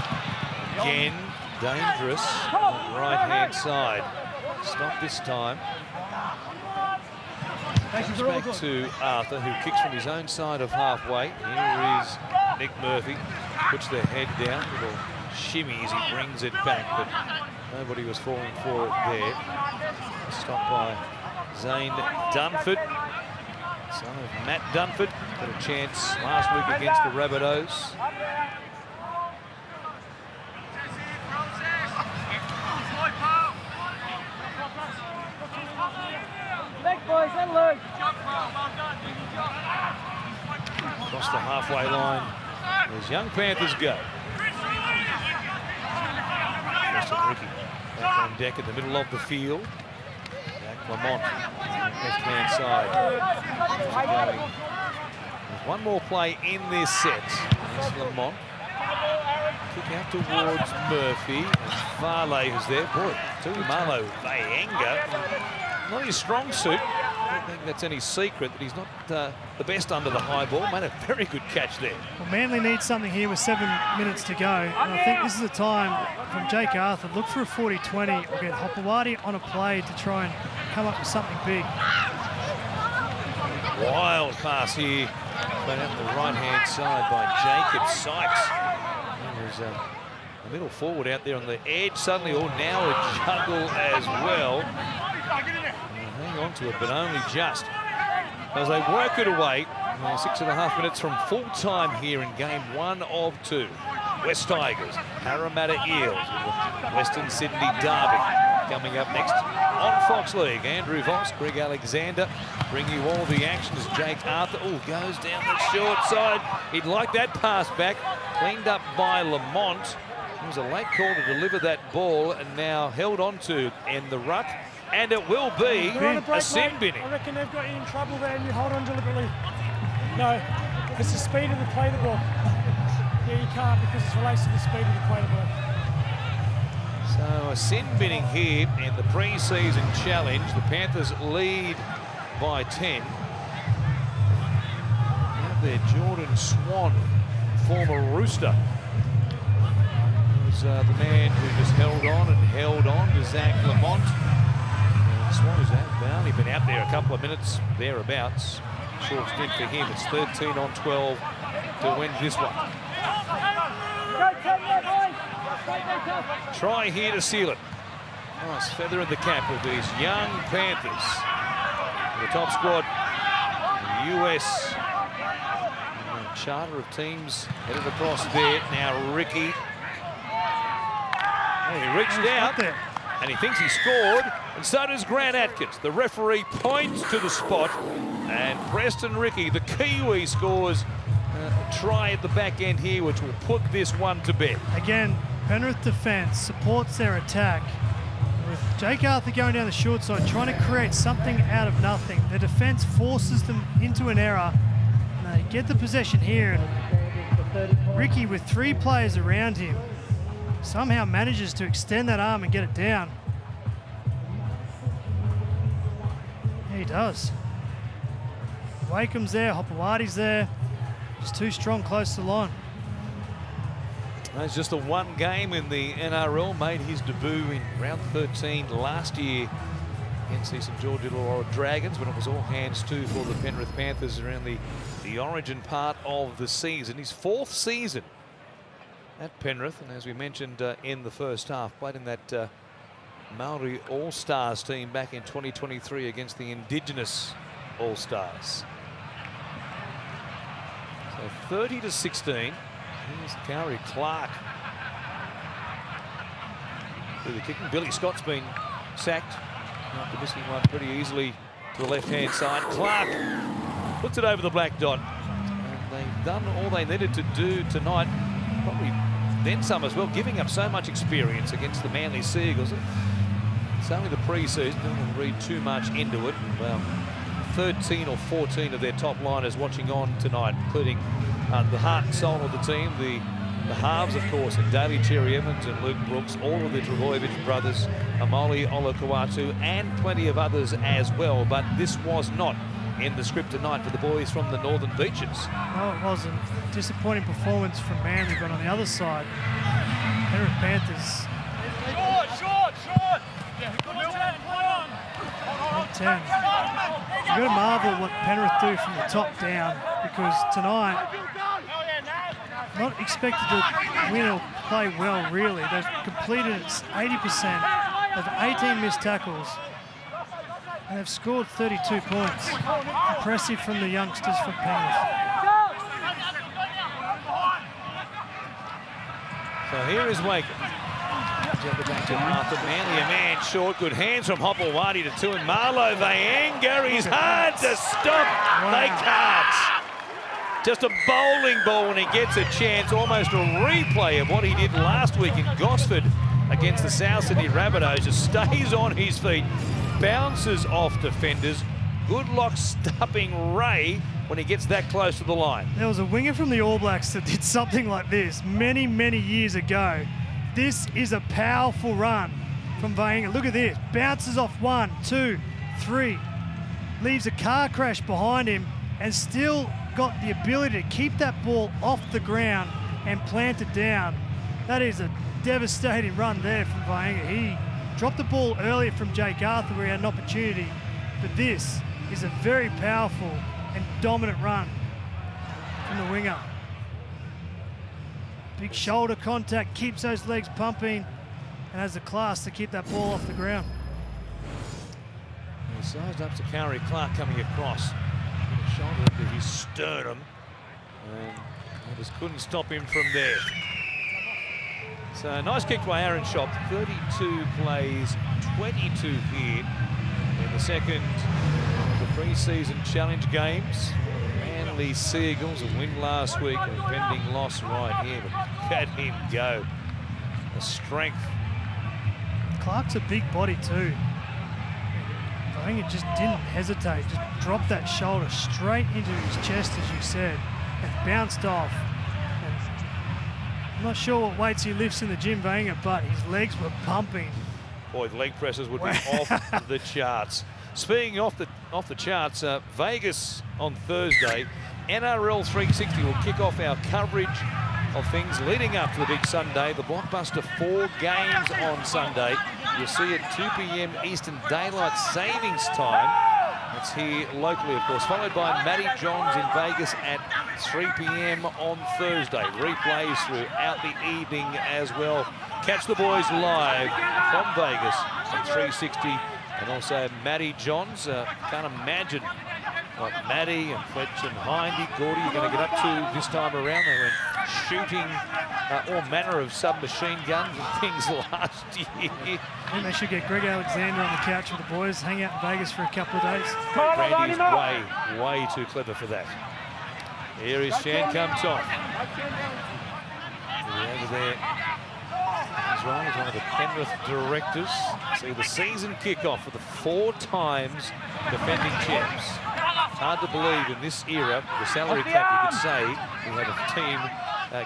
A: Again, dangerous on the right-hand side. Stop this time. Comes back to Arthur, who kicks from his own side of halfway. Here is Nick Murphy. Puts the head down. Little shimmy as he brings it back, but nobody was falling for it there. Stopped by Zane Dunford, son of Matt Dunford. Got a chance last week against the Rabbitohs. Across the halfway line as young Panthers go. Justin Ricky back on deck in the middle of the field. Jack Lamont left-hand side. There's one more play in this set. It's Lamont. Kick out towards Murphy. And Farley who's there. Boy, Tuimalo Vaenga, not his strong suit. I don't think that's any secret that he's not the best under the high ball. Made a very good catch there.
B: Well, Manly needs something here with 7 minutes to go. And I think this is a time from Jake Arthur. Look for a 40-20 or get Hopewadi on a play to try and come up with something big.
A: Wild pass here. Played out the right-hand side by Jacob Sykes. There's a middle forward out there on the edge. Suddenly, now a juggle as well. Hang on to it, but only just. As they work it away, 6.5 minutes from full time here in game 1 of 2. West Tigers, Parramatta Eels, Western Sydney Derby. Coming up next on Fox League, Andrew Voss, Greg Alexander bring you all the action as Jake Arthur goes down the short side. He'd like that pass back, cleaned up by Lamont. It was a late call to deliver that ball and now held on to in the ruck. And it will be a sin binning.
D: I reckon they've got you in trouble there and you hold on deliberately. No, it's the speed of the play the ball. Yeah, you can't because it's related to the speed of the play the ball.
A: So a sin binning here in the pre-season challenge. The Panthers lead by 10. Now there, Jordan Swan, former Rooster. Was the man who just held on to Zach Lamont. Swan has only been out there a couple of minutes thereabouts. Short stint for him. It's 13 on 12 to win this one. Try here to seal it. Nice feather in the cap of these young Panthers. The top squad, the US charter of teams headed across there. Now Ricky. He reached out there and he thinks he scored, and so does Grant Atkins. The referee points to the spot, and Preston Ricky, the Kiwi, scores a try at the back end here, which will put this one to bed.
B: Again, Penrith defence supports their attack. With Jake Arthur going down the short side, trying to create something out of nothing. The defence forces them into an error. And they get the possession here. And Ricky, with 3 players around him, somehow manages to extend that arm and get it down. Yeah, he does. Wakeham's there, Hopewadi's there. Just too strong close to the line.
A: It's just the one game in the NRL. Made his debut in round 13 last year against the St George Illawarra Dragons, when it was all hands to for the Penrith Panthers around the origin part of the season. His 4th season at Penrith, and as we mentioned in the first half, played in that Maori All-Stars team back in 2023 against the Indigenous All-Stars. So 30-16. Here's Kari Clark through the kicking. Billy Scott's been sacked after missing one pretty easily to the left-hand side. Clark puts it over the black dot. And they've done all they needed to do tonight. Probably then some as well, giving up so much experience against the Manly Seagulls. It's only the pre-season, don't read too much into it. 13 or 14 of their top liners watching on tonight, including the heart and soul of the team, the halves, of course, and Daly Cherry Evans and Luke Brooks, all of the Trbojevic brothers, Amoli Olakau'atu, and plenty of others as well. But this was not in the script tonight for the boys from the Northern Beaches.
B: No, it wasn't. Disappointing performance from Manly, but on the other side, Penrith Panthers. Short. 10. You've got to marvel what Penrith do from the top down, because tonight, not expected to win or play well, really. They've completed 80%, of 18 missed tackles, and they've scored 32 points. Impressive from the youngsters from Penrith.
A: So here is Waker. Back to Arthur Manley, a man short. Good hands from Hopewadi to Tuimalo Vaenga. He's hard to stop. Wow. They can't. Just a bowling ball when he gets a chance. Almost a replay of what he did last week in Gosford against the South Sydney Rabbitohs. Just stays on his feet, bounces off defenders, good luck stopping Ray when he gets that close to the line.
B: There was a winger from the All Blacks that did something like this many, many years ago. This is a powerful run from Vainga. Look at this. Bounces off 1, 2, 3. Leaves a car crash behind him and still got the ability to keep that ball off the ground and plant it down. That is a devastating run there from Vainga. He dropped the ball earlier from Jake Arthur where he had an opportunity, but this is a very powerful and dominant run from the winger. Big shoulder contact, keeps those legs pumping, and has the class to keep that ball off the ground.
A: He sized up to Curry Clark coming across. Shoulder into his sternum, and they just couldn't stop him from there. So nice kick by Aaron Shop. 32 plays, 22 here in the second of the pre-season challenge games. Manly Seagulls, a win last week, and a pending loss right here, but look at him go. The strength.
B: Clark's a big body too. I think it just didn't hesitate, just dropped that shoulder straight into his chest, as you said, and bounced off. And I'm not sure what weights he lifts in the gym, Vainga, but his legs were pumping.
A: Boy, the leg presses would be off the charts. Speaking off the charts, Vegas on Thursday, NRL 360 will kick off our coverage of things leading up to the big Sunday, the blockbuster 4 games on Sunday. You'll see at 2 p.m. Eastern Daylight Savings Time. That's here locally, of course, followed by Matty Johns in Vegas at 3 p.m. on Thursday. Replays throughout the evening as well. Catch the boys live from Vegas on 360. And also Matty Johns. Can't imagine what Matty and Fletch and Hindy, Gordy are going to get up to this time around. They went shooting all manner of submachine guns and things last year.
B: I think they should get Greg Alexander on the couch with the boys, hang out in Vegas for a couple of days.
A: Randy's way too clever for that. Here is Shan Kum Tom. Over there. He's right, he's one of the Penrith directors. See the season kickoff for the 4 times defending champs. Hard to believe in this era, the salary cap, you could say, we have a team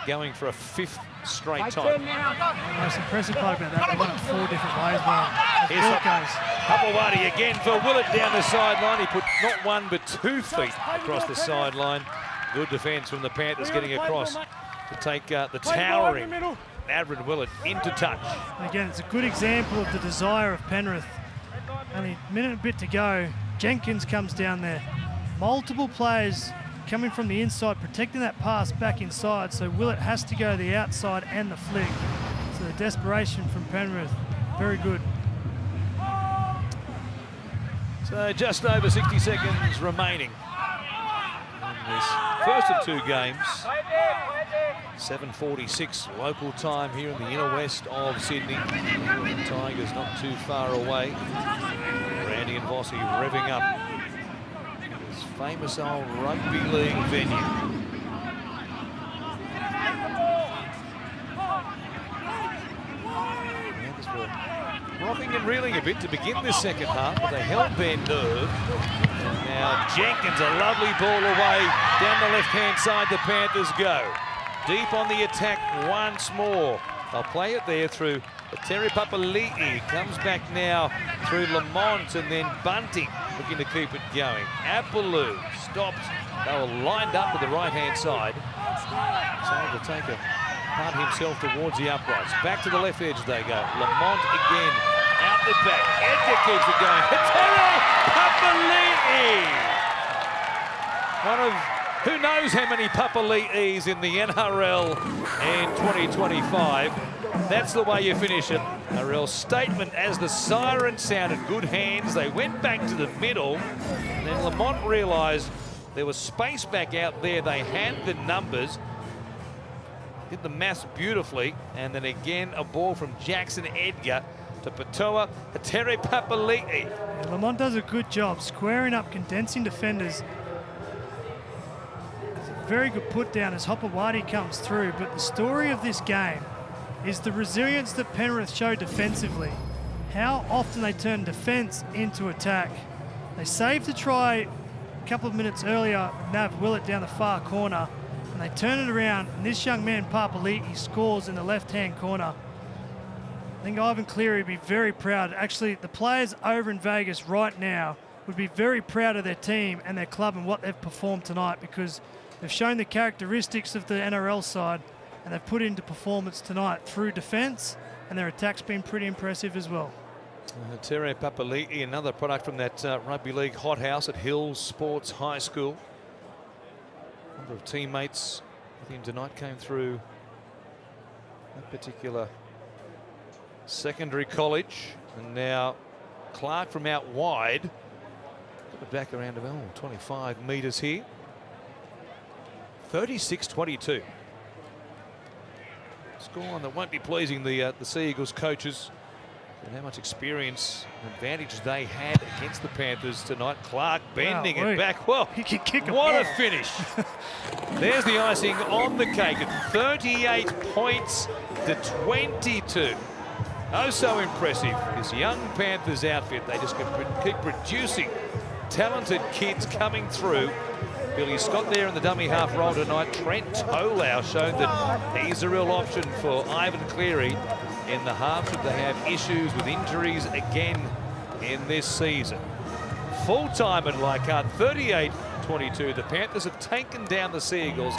A: going for a 5th straight time.
B: The most impressive part about that, they won it 4 different ways, man. Here's goes.
A: Papawati again for Willett down the sideline. He put not 1 but 2 feet across the sideline. Good defence from the Panthers getting across to take the towering Adrian Willett into touch.
B: Again, it's a good example of the desire of Penrith. Only a minute and a bit to go. Jenkins comes down there. Multiple players coming from the inside, protecting that pass back inside, so Willett has to go the outside and the flick. So the desperation from Penrith, very good.
A: So just over 60 seconds remaining in this first of 2 games. 7:46 local time here in the inner west of Sydney. The Tigers not too far away. Randy and Vossi revving up this famous old rugby league venue. Panthers were rocking and reeling a bit to begin this second half, but they held their nerve. And now Jenkins, a lovely ball away down the left-hand side. The Panthers go. Deep on the attack once more. They'll play it there through Terry Papali'i. Comes back now through Lamont and then Bunting looking to keep it going. Apollo stopped. They were lined up with the right-hand side. He's able to take a punt himself towards the uprights. Back to the left edge they go. Lamont again. Out the back. Edgar keeps it going. Terry Papali'i. One of who knows how many Papali'is in the NRL in 2025. That's the way you finish it. A real statement as the siren sounded. Good hands. They went back to the middle. And then Lamont realised there was space back out there. They had the numbers. Did the maths beautifully. And then again, a ball from Jackson Edgar to Patoa Tere Papali'i.
B: And Lamont does a good job squaring up, condensing defenders. Very good put down as Hopewadi comes through, but the story of this game is the resilience that Penrith showed defensively. How often they turn defence into attack. They saved the try a couple of minutes earlier, Nav Willett down the far corner, and they turn it around, and this young man, Papali'i, scores in the left-hand corner. I think Ivan Cleary would be very proud. Actually, the players over in Vegas right now would be very proud of their team and their club and what they've performed tonight, because they've shown the characteristics of the NRL side and they've put into performance tonight through defence, and their attack's been pretty impressive as well.
A: Tere Papali'i, another product from that rugby league hothouse at Hills Sports High School. A number of teammates with him tonight came through that particular secondary college, and now Clark from out wide. Got it back around about 25 metres here. 36-22. Scoreline that won't be pleasing the Sea Eagles coaches, and how much experience and advantage they had against the Panthers tonight. Clark bending it back. Well,
B: he can kick a
A: what
B: ball.
A: a finish. There's the icing on the cake at 38 points to 22. Oh, so impressive. This young Panthers outfit, they just keep producing talented kids coming through. Billy Scott there in the dummy half role tonight. Trent Tolau showed that he's a real option for Ivan Cleary in the half should they have issues with injuries again in this season. Full time at Leichhardt, 38-22. The Panthers have taken down the Sea Eagles.